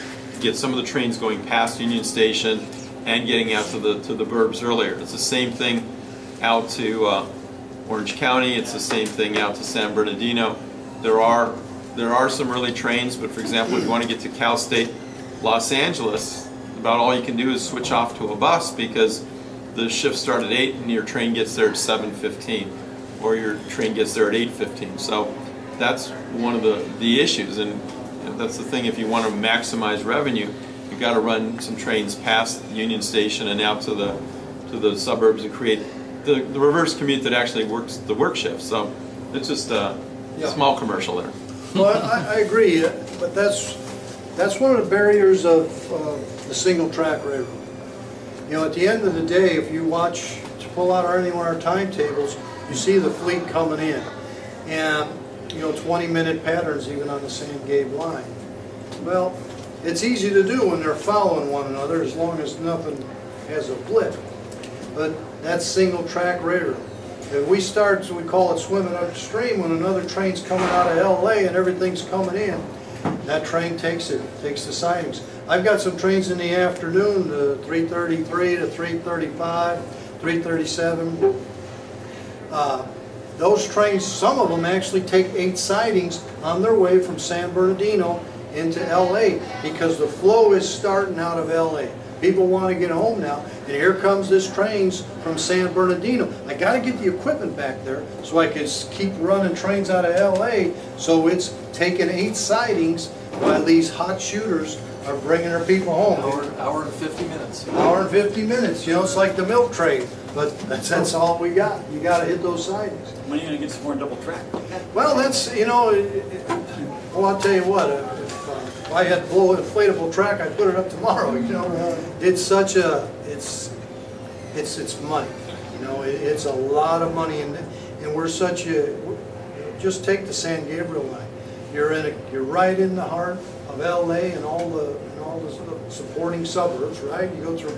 get some of the trains going past Union Station and getting out to the burbs earlier. It's the same thing out to Orange County. It's the same thing out to San Bernardino. There are some early trains, but for example, if you want to get to Cal State Los Angeles, about all you can do is switch off to a bus because the shift starts at 8 and your train gets there at 7:15, or your train gets there at 8:15. So that's one of the issues, and that's the thing. If you want to maximize revenue, you've got to run some trains past Union Station and out to the suburbs and create the reverse commute that actually works the work shift. So it's just Yeah. small commercial there. Well, I agree, but that's one of the barriers of the single track railroad. You know, at the end of the day, if you watch, to pull out any of our timetables, you see the fleet coming in. And, you know, 20-minute patterns even on the same gauge line. Well, it's easy to do when they're following one another as long as nothing has a blip. But that's single track railroad. If we start, we call it swimming upstream, when another train's coming out of LA and everything's coming in, that train takes the sidings. I've got some trains in the afternoon, the 333 to 335, 337. Those trains, some of them actually take 8 sidings on their way from San Bernardino into LA because the flow is starting out of LA. People want to get home now, and here comes this trains from San Bernardino. I got to get the equipment back there so I can keep running trains out of LA. So it's taking 8 sidings while these hot shooters are bringing their people home. Hour and 50 minutes. Hour and 50 minutes. You know, it's like the milk trade, but that's all we got. You got to hit those sidings. When are you going to get some more double track? Well, that's, you know, well, I'll tell you what, if I had inflatable track, I'd put it up tomorrow, you know. It's such a, it's money, you know, it's a lot of money, and we're such a, just take the San Gabriel line. You're right in the heart of LA and all the supporting suburbs, right? You go through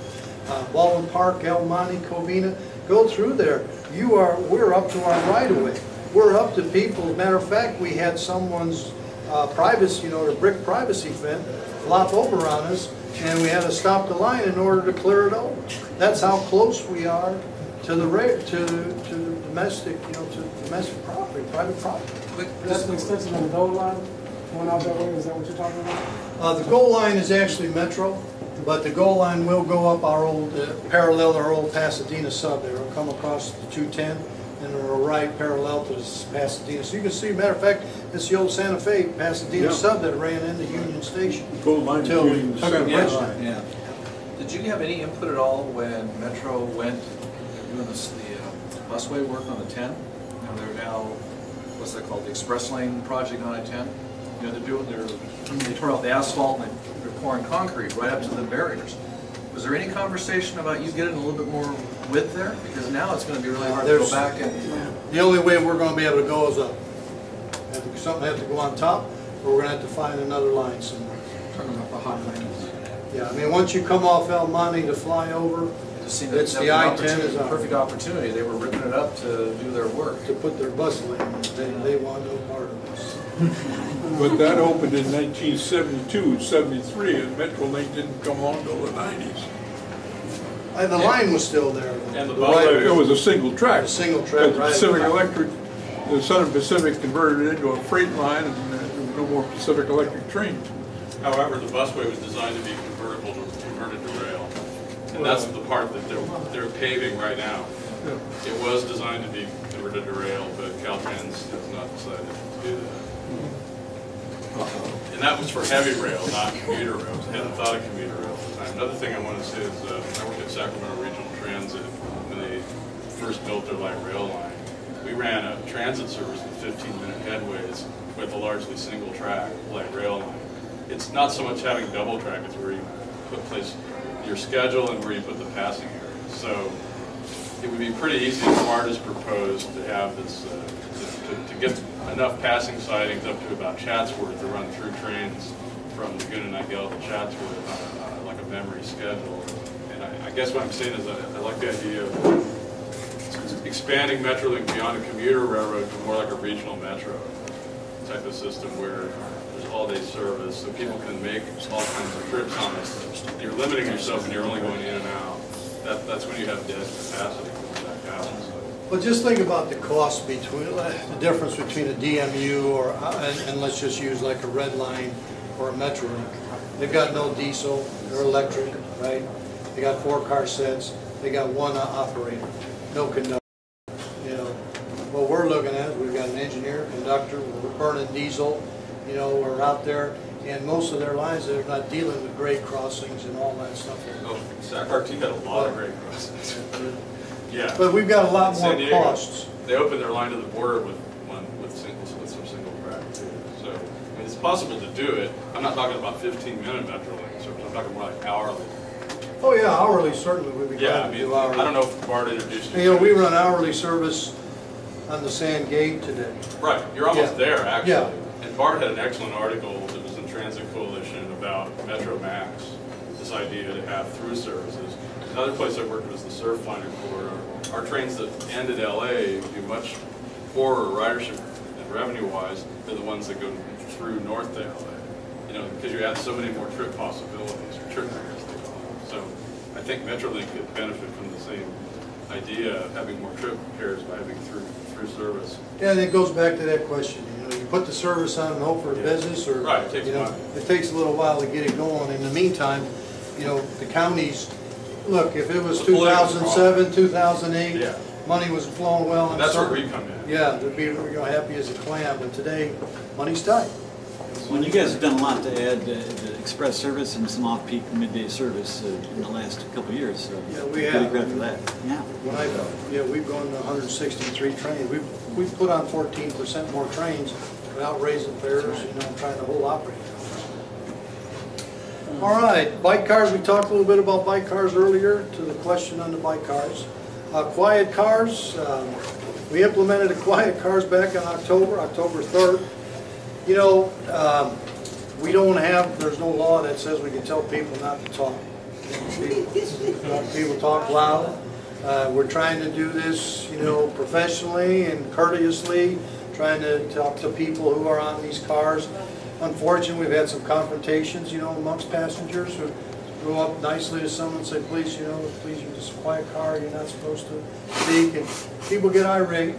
Baldwin Park, El Monte, Covina, go through there. We're up to our right of way. We're up to people. As a matter of fact, we had someone's privacy, you know, their brick privacy fence flop over on us, and we had to stop the line in order to clear it over. That's how close we are to the domestic, you know, to domestic property, private property. That's an extension of the goal line going out that way. Is that what you're talking about? The goal line is actually Metro, but the goal line will go up our old, parallel our old Pasadena sub there. It'll come across the 210 and it'll right parallel to Pasadena. So you can see, matter of fact, it's the old Santa Fe Pasadena sub that ran into Union Station. Gold line is Union took a bridge line. Yeah. Did you have any input at all when Metro went doing the busway work on the 10? You know, they're now, what's that called, the express lane project on I-10? You know, they tore out the asphalt and they're pouring concrete right up to the barriers. Was there any conversation about you getting a little bit more width there? Because now it's going to be really hard to go back and... The only way we're going to be able to go is up. Something has to go on top, or we're going to have to find another line somewhere. Talking about the hot lanes. Yeah, I mean, once you come off El Monte to fly over, it's the I-10 is on. Perfect opportunity. They were ripping it up to do their work. To put their bus lane in. They want no part of this. But that opened in 1972 and 73, and Metrolink didn't come on until the 90s. And the line was still there. And it was a single track. A single track, right. Pacific Electric, the Southern Pacific converted it into a freight line, and there was no more Pacific Electric trains. However, the busway was designed to be converted to rail. And that's the part that they're paving right now. Yeah. It was designed to be converted to rail, but Caltrans has not decided to do that. And that was for heavy rail, not commuter rail. I hadn't thought of commuter rail at the time. Another thing I want to say is I worked at Sacramento Regional Transit when they first built their light rail line. We ran a transit service with 15-minute headways with a largely single track light rail line. It's not so much having double track, it's where you place your schedule and where you put the passing areas. So it would be pretty easy, as Smart has proposed, to have this, to get enough passing sidings up to about Chatsworth to run through trains from Laguna Niguel to Chatsworth on like a memory schedule. And I guess what I'm saying is I like the idea of expanding Metrolink beyond a commuter railroad to more like a regional metro type of system where there's all-day service, so people can make all kinds of trips on this. You're limiting yourself and you're only going in and out. That's when you have dead capacity coming back out. So. Well, just think about the cost between, the difference between a DMU or, and let's just use like a Red Line or a Metrolink. They've got no diesel, they're electric, right? They got 4 car sets, they got 1 operator, no conductor. You know, what we're looking at, we've got an engineer, conductor, we're burning diesel, you know, we're out there, and most of their lines, they're not dealing with grade crossings and all that stuff. Oh, SCRRA got a lot of grade crossings. Yeah. But we've got a lot more San Diego, costs. They opened their line to the border with some possible to do it. I'm not talking about 15-minute Metrolink service, I'm talking more like hourly. Oh, yeah, hourly certainly would be Yeah, glad I to mean, do hourly. I don't know if Bart introduced you. You know, we run hourly service on the Sand Gate today. Right, you're almost Yeah. there, actually. Yeah. And Bart had an excellent article that was in Transit Coalition about Metro Max, this idea to have through services. Another place I worked was the Surfliner corridor. Our trains that end at LA do much poorer ridership and revenue-wise than the ones that go through north to LA. You know, because you have so many more trip possibilities, or trip pairs they call them. So I think Metrolink could benefit from the same idea of having more trip pairs by having through service. Yeah, and it goes back to that question, you know, you put the service on and hope for a business, or, Right, it takes you a know, while. it takes a little while to get it going. In the meantime, you know, the counties, look, if it was It's a political 2007, 2008, Yeah. money was flowing well. And that's where we come in. Yeah, they'd be, you know, happy as a clam, but today, money's tight. Well, you guys have done a lot to add the express service and some off-peak midday service in the last couple of years. So Yeah, we give have. you credit for that. Yeah. We've gone to 163 trains. We've put on 14% more trains without raising fares, you know, trying to hold operating hours. All right, bike cars, we talked a little bit about bike cars earlier, to the question on the bike cars. Quiet cars, we implemented a quiet cars back in October 3rd. You know, we don't have, there's no law that says we can tell people not to talk. People talk loud. We're trying to do this, you know, professionally and courteously, trying to talk to people who are on these cars. Unfortunately, we've had some confrontations, you know, amongst passengers who go up nicely to someone and say, please, you know, please, you're just a quiet car, you're not supposed to speak, and people get irate.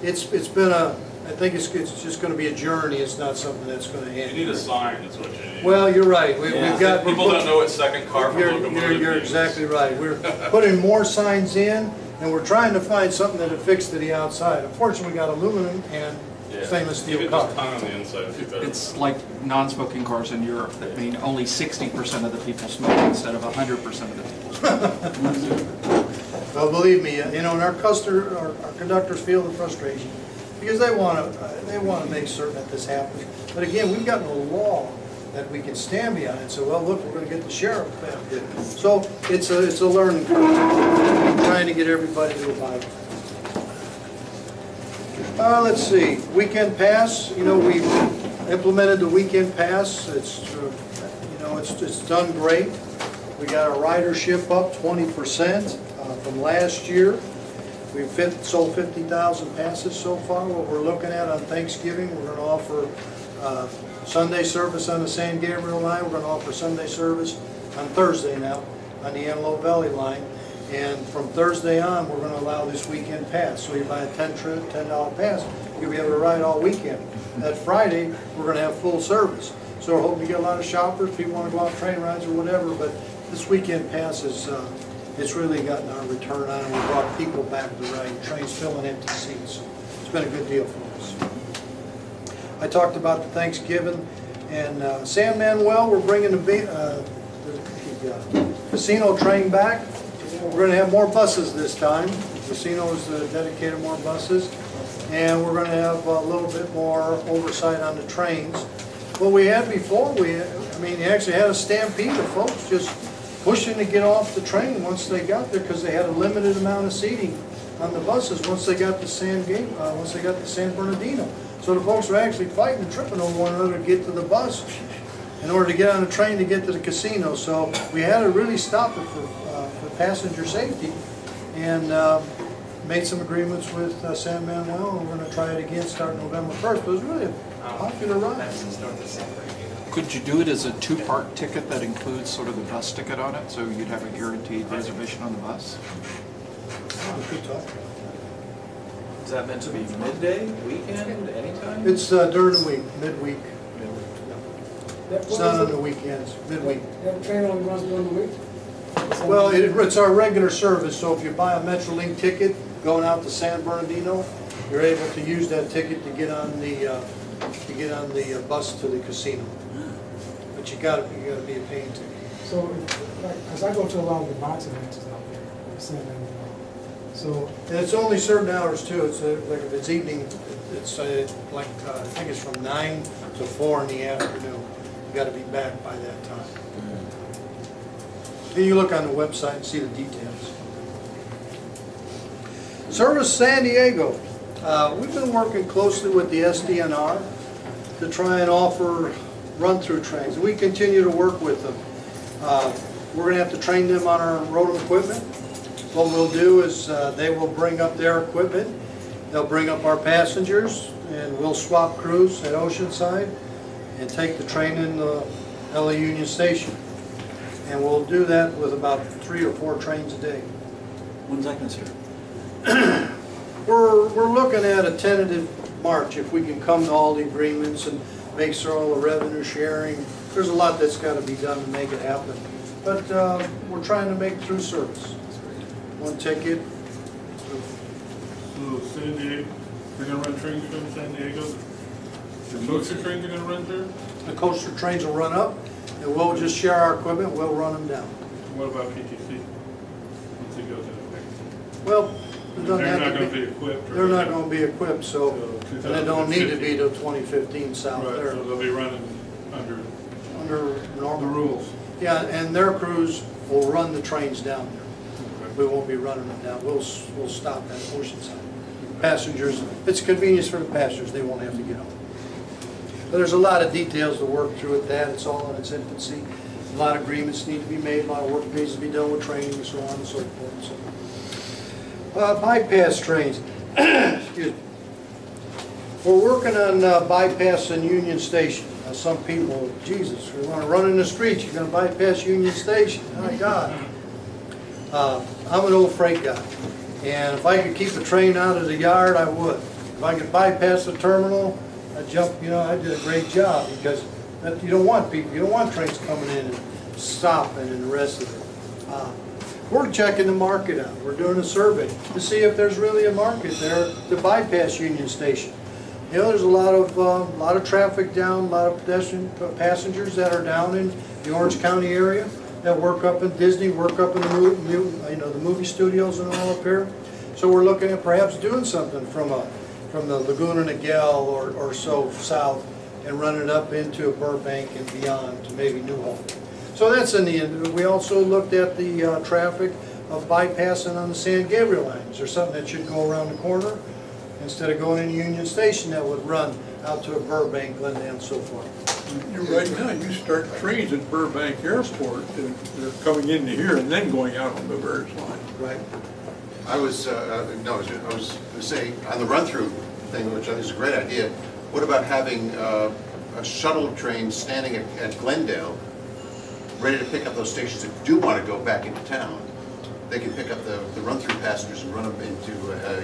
It's been I think it's just going to be a journey. It's not something that's going to end. You need a sign, that's what you need. Well, you're right. We've got People don't know what second car from locomotive You're means. exactly right. We're putting more signs in, and we're trying to find something that affixes to the outside. Unfortunately, we got aluminum and stainless steel Even cars. just tongue on the inside would be better. It's like non-smoking cars in Europe that mean only 60% of the people smoke instead of 100% of the people smoke. Well, believe me, you know, and our conductors feel the frustration because they want to make certain that this happens. But again, we've got no law that we can stand behind and say, well, look, we're going to get the sheriff back here. So it's a learning curve. We're trying to get everybody to abide. Let's see, weekend pass. You know, we've implemented the weekend pass. It's you know, it's done great. We got our ridership up 20% from last year. We've sold 50,000 passes so far. What we're looking at on Thanksgiving, we're going to offer Sunday service on the San Gabriel line. We're going to offer Sunday service on Thursday now on the Antelope Valley line. And from Thursday on, we're going to allow this weekend pass. So you buy a $10 pass, you'll be able to ride all weekend. That Friday, we're going to have full service. So we're hoping to get a lot of shoppers. People want to go out train rides or whatever. But this weekend pass is it's really gotten our return on it. We brought people back to ride trains filling empty seats. It's been a good deal for us. I talked about the Thanksgiving and San Manuel. We're bringing the casino train back. We're going to have more buses this time. The casino has dedicated more buses, and we're going to have a little bit more oversight on the trains. What we had before, you actually had a stampede of folks just pushing to get off the train once they got there because they had a limited amount of seating on the buses once they got to San Bernardino. So the folks were actually fighting and tripping over one another to get to the bus in order to get on the train to get to the casino. So we had to really stop it for passenger safety, and made some agreements with San Manuel, and we're going to try it again starting November 1st. But it was really a popular ride. Could you do it as a two-part ticket that includes sort of the bus ticket on it, so you'd have a guaranteed reservation on the bus? We could talk. Is that meant to be midday, weekend, anytime? It's during the week, midweek. It's not on the weekends, midweek. That train only runs during the week? Well, it's our regular service, so if you buy a Metrolink ticket going out to San Bernardino, you're able to use that ticket to get on the bus to the casino. But you gotta be a paying ticket. So, because I go to a lot of the boxing matches out there, San Manuel. So, And it's only certain hours too. It's like if it's evening it's like, I think it's from 9 to 4 in the afternoon. You gotta be back by that time. And you look on the website and see the details. Service San Diego. We've been working closely with the SDNR to try and offer run-through trains. And we continue to work with them. We're going to have to train them on our road equipment. What we'll do is they will bring up their equipment. They'll bring up our passengers, and we'll swap crews at Oceanside and take the train in the LA Union Station. And we'll do that with about 3 or 4 trains a day. When's that going to start? We're looking at a tentative March, if we can come to all the agreements and make sure all the revenue sharing. There's a lot that's got to be done to make it happen. But we're trying to make it through service. One ticket. So San Diego, they're going to run trains from San Diego? The coaster trains are going to run there? The coaster trains will run up, and we'll just share our equipment, we'll run them down. What about PTC? Once it goes into effect? Well, they're not going to be equipped? They're not going to be equipped, so, and they don't need to be till 2015 south right, there. So they'll be running under normal the rules. Yeah, and their crews will run the trains down there. Okay. We won't be running them down. We'll stop at Oceanside. Passengers, it's a convenience for the passengers. They won't have to get on. But there's a lot of details to work through with that. It's all in its infancy. A lot of agreements need to be made. A lot of work needs to be done with training and so on and so forth. And so bypass trains. Excuse me. We're working on bypassing Union Station. Now some people, Jesus, we want to run in the streets. You're going to bypass Union Station. My God. I'm an old freight guy. And if I could keep a train out of the yard, I would. If I could bypass the terminal, I'd jump, you know, I did a great job because you don't want people, you don't want trains coming in and stopping and the rest of it. We're checking the market out. We're doing a survey to see if there's really a market there to bypass Union Station. You know, there's a lot of traffic down, a lot of passengers that are down in the Orange County area that work up in Disney, work up in the movie studios and all up here. So we're looking at perhaps doing something from the Laguna Niguel or so south and running it up into Burbank and beyond to maybe Newhall. So that's in the end. We also looked at the traffic of bypassing on the San Gabriel line. Is there something that should go around the corner instead of going in Union Station that would run out to a Burbank, Glendale, and so forth? Right now, you start trains at Burbank Airport, and they're coming into here and then going out on the Burge line. Right. I was saying, on the run-through thing, which I think is a great idea, what about having a shuttle train standing at Glendale, ready to pick up those stations that do want to go back into town? They can pick up the run-through passengers and run them into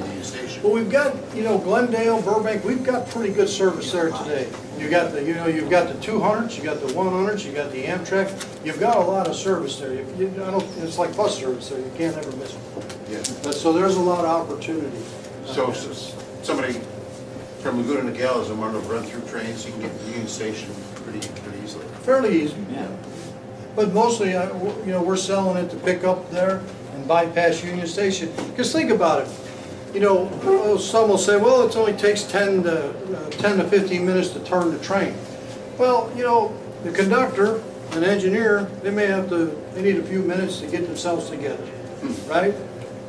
Union Station. Well, we've got, Glendale, Burbank, we've got pretty good service there today. You've got the 200s, you got the 100s, you got the Amtrak. You've got a lot of service there. It's like bus service there. You can't ever miss it. Yeah. So there's a lot of opportunity. So somebody from Laguna Niguel is on one of the run-through trains, you can get to Union Station pretty easily. Fairly easy. Yeah. But mostly, we're selling it to pick up there and bypass Union Station. Because think about it. Some will say, well, it only takes 10 to 15 minutes to turn the train. Well, the conductor, an engineer, they need a few minutes to get themselves together, right?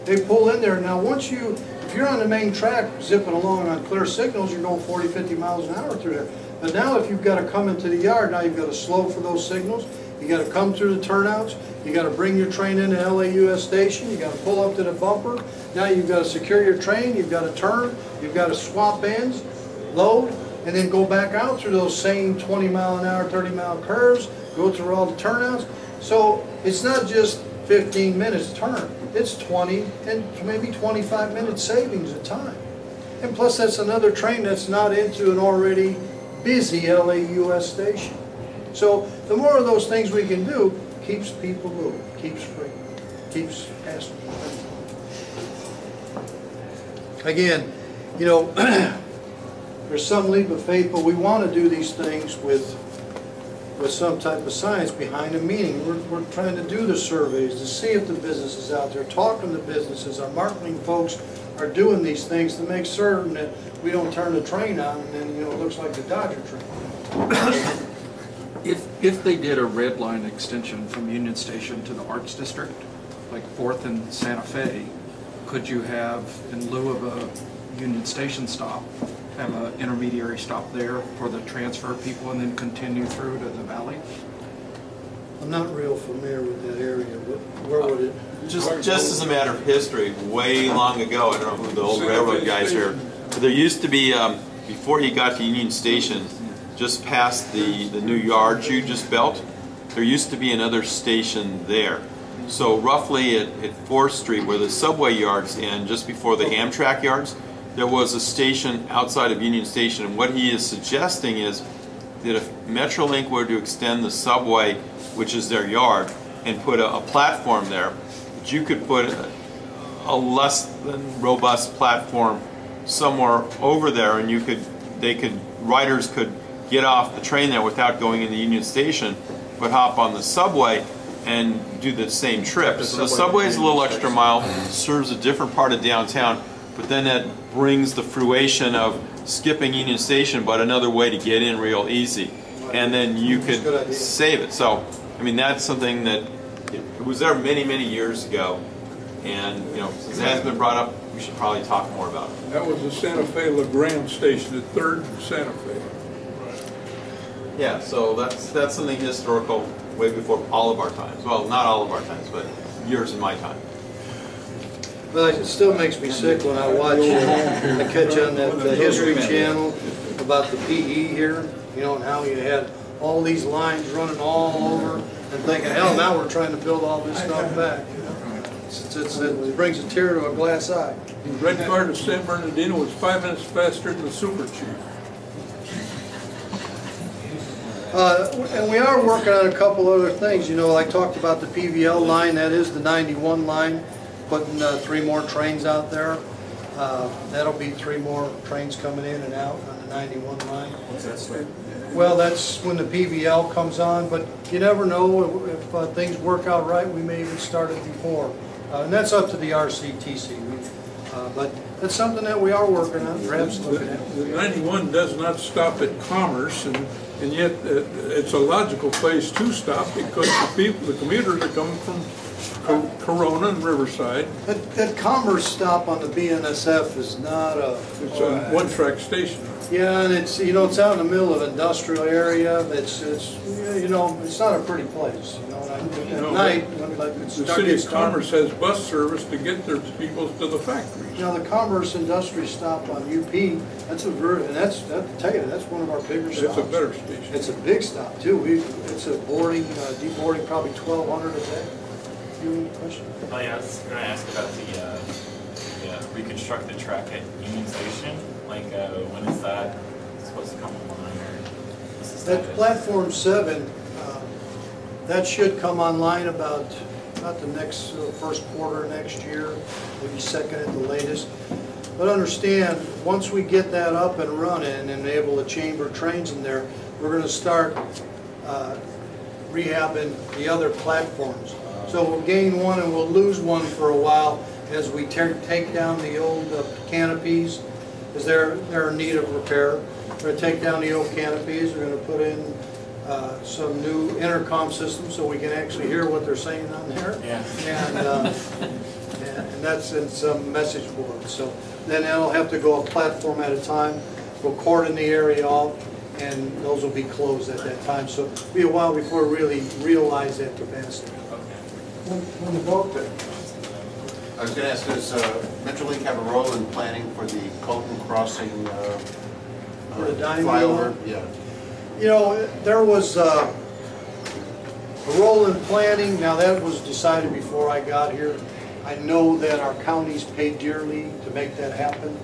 They pull in there. Now, if you're on the main track zipping along on clear signals, you're going 40, 50 miles an hour through there. But now if you've got to come into the yard, now you've got to slow for those signals. You got to come through the turnouts. You got to bring your train into LAUS station. You got to pull up to the bumper. Now you've got to secure your train. You've got to turn. You've got to swap ends, load, and then go back out through those same 20 mile an hour, 30 mile curves. Go through all the turnouts. So it's not just 15 minutes turn. It's 20 and maybe 25 minutes savings of time. And plus that's another train that's not into an already busy LAUS station. So the more of those things we can do, keeps people moving, keeps free, keeps passengers. Again, there's some leap of faith, but we want to do these things with some type of science behind the meaning. We're trying to do the surveys to see if the business is out there, talking to businesses. Our marketing folks are doing these things to make certain that we don't turn the train on and then, it looks like the Dodger train. If they did a red line extension from Union Station to the Arts District, like 4th and Santa Fe, could you have, in lieu of a Union Station stop, have an intermediary stop there for the transfer people and then continue through to the valley? I'm not real familiar with that area, but where would it? Just as a matter of history, way long ago, I don't know who the old railroad guys are, but there used to be, before you got to Union Station, just past the new yards you just built, there used to be another station there. So roughly at 4th Street, where the subway yards end, just before the Amtrak yards, there was a station outside of Union Station. And what he is suggesting is that if Metrolink were to extend the subway, which is their yard, and put a platform there, that you could put a less than robust platform somewhere over there, and riders could get off the train there without going into Union Station, but hop on the subway and do the same trip. So the subway is a little extra mile, serves a different part of downtown, but then that brings the fruition of skipping Union Station, but another way to get in real easy. And then you could save it. So, I mean, that's something that, it was there many, many years ago, and, since it hasn't been brought up, we should probably talk more about it. That was the Santa Fe La Grande station at 3rd and Santa Fe. Yeah, so that's something historical way before all of our times. Well, not all of our times, but years in my time. Well, it still makes me sick when I watch, I catch on that History Channel about the PE here, and how you had all these lines running all over, and thinking, hell, now we're trying to build all this stuff back. It brings a tear to a glass eye. The red car to San Bernardino was 5 minutes faster than the Super Chief. And we are working on a couple other things. I talked about the PVL line. That is the 91 line, putting 3 more trains out there. That'll be 3 more trains coming in and out on the 91 line. What's that start? Well, that's when the PVL comes on, but you never know if things work out right. We may even start it before. And that's up to the RCTC. But that's something that we are working on, perhaps looking at. The 91 does not stop at Commerce, and yet it's a logical place to stop because the commuters are coming from Corona and Riverside. That Commerce stop on the BNSF is not a... It's a one-track station. Yeah, and it's it's out in the middle of an industrial area. It's not a pretty place. At night, when the city of Commerce has bus service to get their people to the factories. The Commerce Industry stop on UP. That's I'll tell you, that's one of our bigger stops. It's a better station. It's a big stop too. It's a boarding, deboarding, probably 1,200 a day. You have any question? Oh yeah, I was going to ask about the reconstructed track at Union Station. Like, when is that supposed to come online? That platform 7, that should come online about the next first quarter next year, maybe second at the latest. But understand, once we get that up and running and able to chamber trains in there, we're going to start rehabbing the other platforms. So we'll gain one and we'll lose one for a while as we take down the old canopies, because they're in need of repair. We're going to take down the old canopies. We're going to put in some new intercom systems so we can actually hear what they're saying on there. Yeah. And that's in some message boards. So then that'll have to go a platform at a time. We'll cordon the area off, and those will be closed at that time. So it'll be a while before we really realize that capacity. When the vote, I was going to ask, does Metrolink have a role in planning for the Colton Crossing For the dining flyover? room? Yeah. There was a role in planning. Now that was decided before I got here. I know that our counties pay dearly to make that happen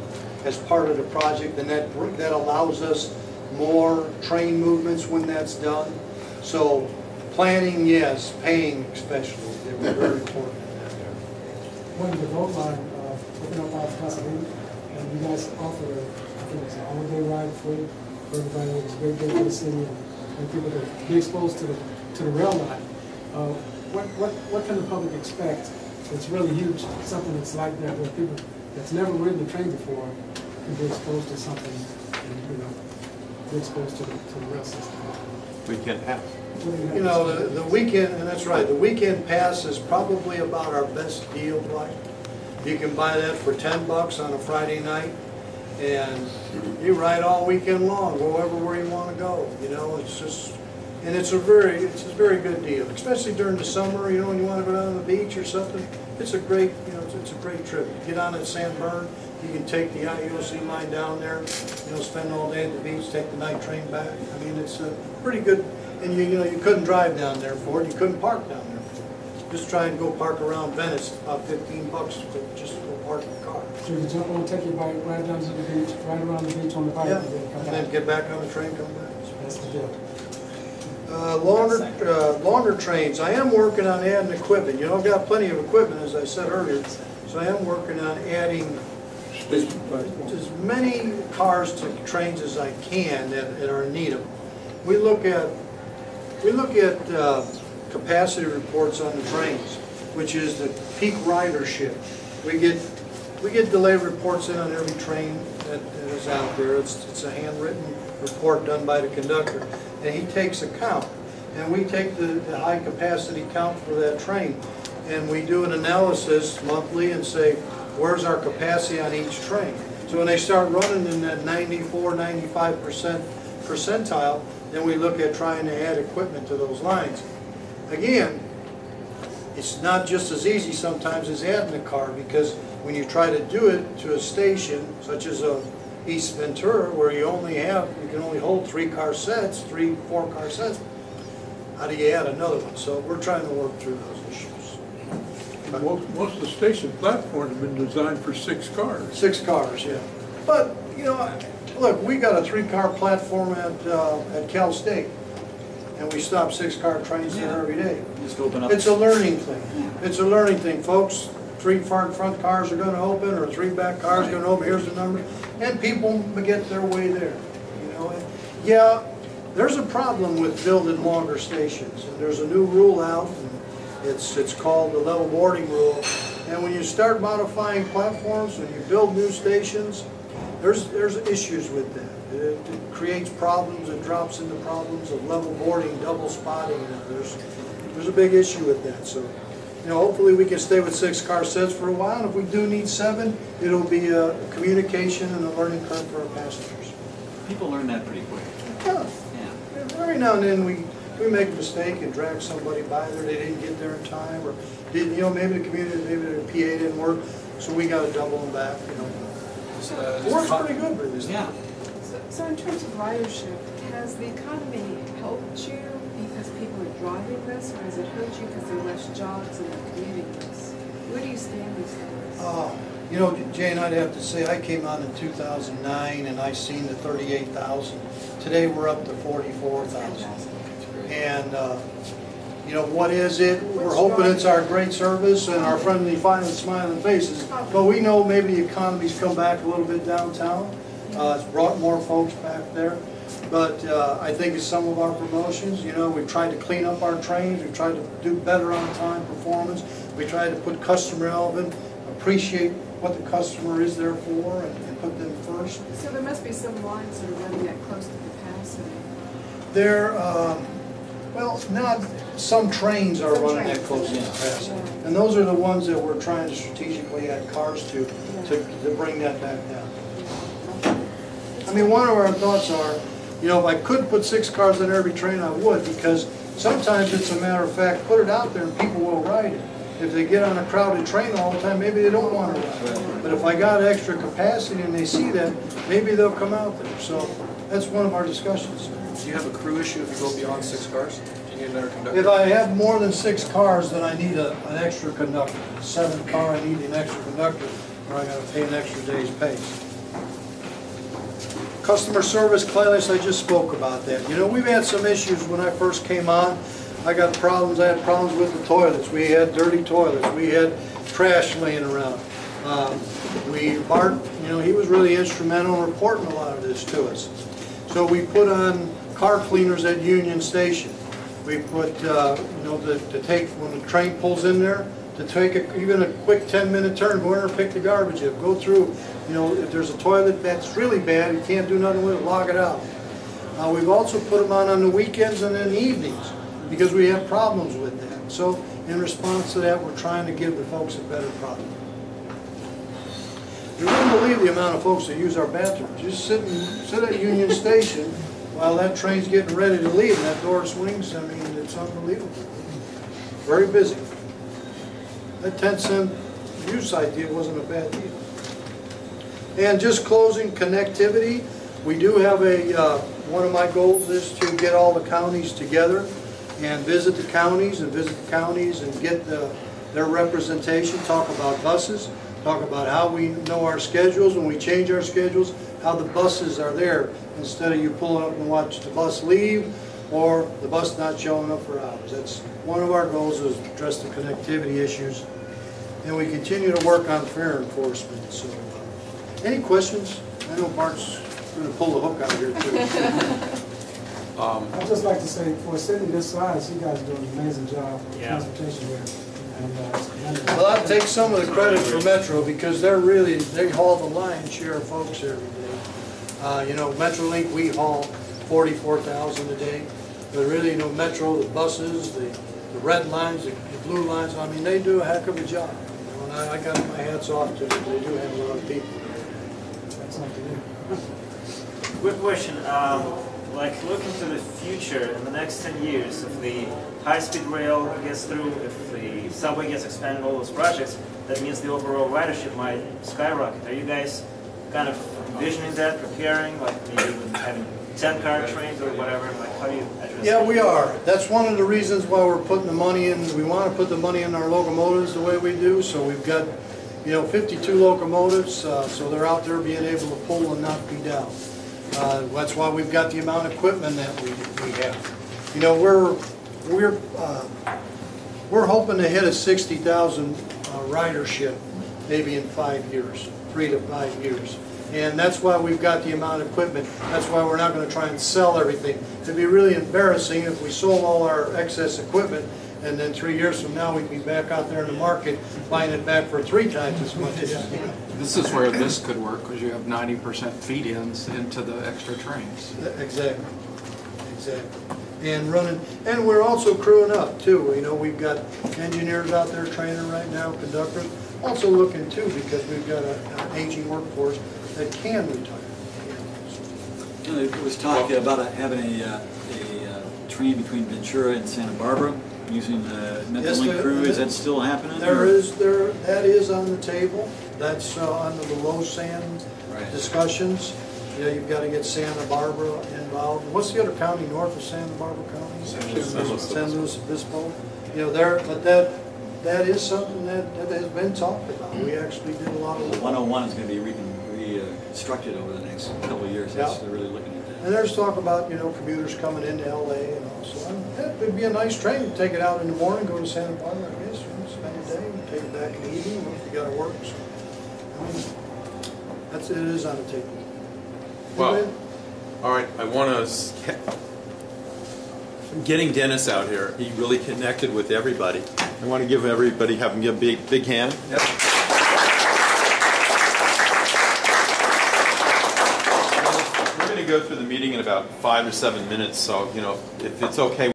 as part of the project, and that allows us more train movements when that's done. So planning, yes, paying especially. They're very important in that area. when the vote line, open up out Pasadena, and you guys offer, I think it's an all-day ride free for everybody. It's a great day for the city and people to be exposed to the rail line. What can the public expect? It's really huge, something that's like that where people that's never ridden a train before can be exposed to something and, be exposed to the rail system. Weekend pass. You know, the weekend, and that's right, the weekend pass is probably about our best deal, Dwight. You can buy that for $10 on a Friday night, and you ride all weekend long, go everywhere you want to go. You know, it's just, and it's a very good deal, especially during the summer. You know, when you want to go down to the beach or something, it's a great, you know, it's a great trip. You get on at San Bern, you can take the IUOC line down there. You know, spend all day at the beach, take the night train back. I mean, it's a pretty good. And you know, you couldn't drive down there for it. You couldn't park down there for it. Just try and go park around Venice. It's about $15 to just go park the car. So you jump on, take your bike, ride down to the beach, ride around the beach on the bike, Yeah, and then come and back. then get back on the train, come back. That's the deal. Longer trains. I am working on adding equipment. You know, I've got plenty of equipment, as I said earlier. So I am working on adding as many cars to trains as I can that are in need of. We look at capacity reports on the trains, which is the peak ridership. We get delay reports in on every train that is out there. It's a handwritten report done by the conductor, and he takes account. And we take the high capacity count for that train, and we do an analysis monthly and say, where's our capacity on each train? So when they start running in that 94, 95% percentile, then we look at trying to add equipment to those lines. Again, it's not just as easy sometimes as adding a car, because when you try to do it to a station, such as East Ventura, where you can only hold 3 car sets, 3, 4 car sets, how do you add another one? So we're trying to work through those issues. Most of the station platforms have been designed for 6 cars. 6 cars, yeah. But, you know, look, we got a 3-car platform at Cal State, and we stop 6-car trains there every day. Just open up. It's a learning thing. It's a learning thing, folks. 3 front cars are going to open, or 3 back cars are going to open. Here's the number, and people get their way there. You know, and yeah, there's a problem with building longer stations, and there's a new rule out. And it's called the level boarding rule. And when you start modifying platforms, when you build new stations, there's issues with that. It creates problems. It drops into problems of level boarding, double spotting. There's a big issue with that. So, you know, hopefully we can stay with 6-car sets for a while. And if we do need 7, it'll be a communication and a learning curve for our passengers. People learn that pretty quick. Yeah. Every now and then we make a mistake and drag somebody by there. They didn't get there in time, or didn't. You know, maybe the PA didn't work, so we got to double them back. You know. It works pretty good with this. Yeah. So in terms of ridership, has the economy helped you because people are driving less, or has it hurt you because there are less jobs and they're commuting less? Where do you stand these days? You know, Jane, I'd have to say I came on in 2009 and I seen the 38,000. Today we're up to 44,000. And you know, what is it? We're hoping it's our great service and our friendly, smiling faces. But we know maybe the economy's come back a little bit downtown. It's brought more folks back there. But I think it's some of our promotions. You know, we've tried to clean up our trains. We've tried to do better on-time performance. We tried to put customer relevant, appreciate what the customer is there for, and put them first. So there must be some lines that are running at close to capacity. There, well, not, some trains are running at close to capacity. And those are the ones that we're trying to strategically add cars to bring that back down. I mean, one of our thoughts are, you know, if I could put 6 cars on every train, I would, because sometimes it's a matter of fact, put it out there and people will ride it. If they get on a crowded train all the time, maybe they don't want to ride. But if I got extra capacity and they see that, maybe they'll come out there. So that's one of our discussions. Do you have a crew issue if you go beyond 6 cars? Do you need another conductor? If I have more than 6 cars, then I need an extra conductor. 7 car, I need an extra conductor, or I got to pay an extra day's pay. Customer service, cleanliness, I just spoke about that. You know, we've had some issues when I first came on. I had problems with the toilets. We had dirty toilets. We had trash laying around. Bart, you know, he was really instrumental in reporting a lot of this to us. So we put on car cleaners at Union Station. We put, you know, to take, when the train pulls in there, to take even a quick 10-minute turn, go in there and pick the garbage up, go through, you know, if there's a toilet that's really bad, you can't do nothing with it, log it out. We've also put them on the weekends and in the evenings because we have problems with that. So in response to that, we're trying to give the folks a better product. You wouldn't believe the amount of folks that use our bathrooms. Just sit at Union Station while that train's getting ready to leave and that door swings. I mean, it's unbelievable. Very busy. That 10-cent use idea wasn't a bad deal. And just closing, connectivity. We do have one of my goals is to get all the counties together and visit the counties and get their representation, talk about buses, talk about how we know our schedules, when we change our schedules, how the buses are there instead of you pulling up and watch the bus leave or the bus not showing up for hours. That's one of our goals, is address the connectivity issues. And we continue to work on fare enforcement. So, any questions? I know Bart's going to pull the hook out here too. I'd just like to say, for a city this size, you guys are doing an amazing job with transportation here. And, well, I'll take some of the credit for Metro because they haul the lion's share of folks every day. You know, Metrolink, we haul 44,000 a day. But really, you know, Metro, the buses, the red lines, the blue lines, I mean, they do a heck of a job. You know, and I got my hats off to them. They do have a lot of people. that's something new. Quick question. Like looking to the future in the next 10 years, if the high-speed rail gets through, if the subway gets expanded, all those projects, that means the overall ridership might skyrocket. Are you guys kind of envisioning that, preparing, like maybe even having 10-car trains or whatever? Like, how do you address Yeah, that? we are. That's one of the reasons why we're putting the money in. We want to put the money in our locomotives the way we do. So we've got, you know, 52 locomotives, so they're out there being able to pull and not be down. That's why we've got the amount of equipment that we have. You know, we're hoping to hit a 60,000 ridership maybe in 5 years, 3 to 5 years. And that's why we've got the amount of equipment. That's why we're not going to try and sell everything. It'd be really embarrassing if we sold all our excess equipment and then 3 years from now we'd be back out there in the market buying it back for 3 times as much. This is where this could work, because you have 90% feed-ins into the extra trains. Exactly. And running, and we're also crewing up too. You know, we've got engineers out there training right now, conductors. Also looking too, because we've got an aging workforce that can retire. You know, there was talk about having a train between Ventura and Santa Barbara using the Metrolink crew. Is that still happening? That is on the table. That's under the low sand discussions. You know, you've got to get Santa Barbara involved. What's the other county north of Santa Barbara County? San Luis Obispo. You know, but that is something that has been talked about. We actually did a lot of work. 101 is going to be reconstructed over the next couple of years. That's, they're really looking at that. And there's talk about, you know, commuters coming into LA and all. So that would be a nice train to take it out in the morning, go to Santa Barbara, I guess, you know, spend a day, and take it back in the evening if you got to work. So, I mean, it is on the table. Well, all right, I want to, getting Dennis out here, he really connected with everybody. I want to give everybody, have him give a big hand. Yep. We're going to go through the meeting in about 5 or 7 minutes, so, you know, if it's okay.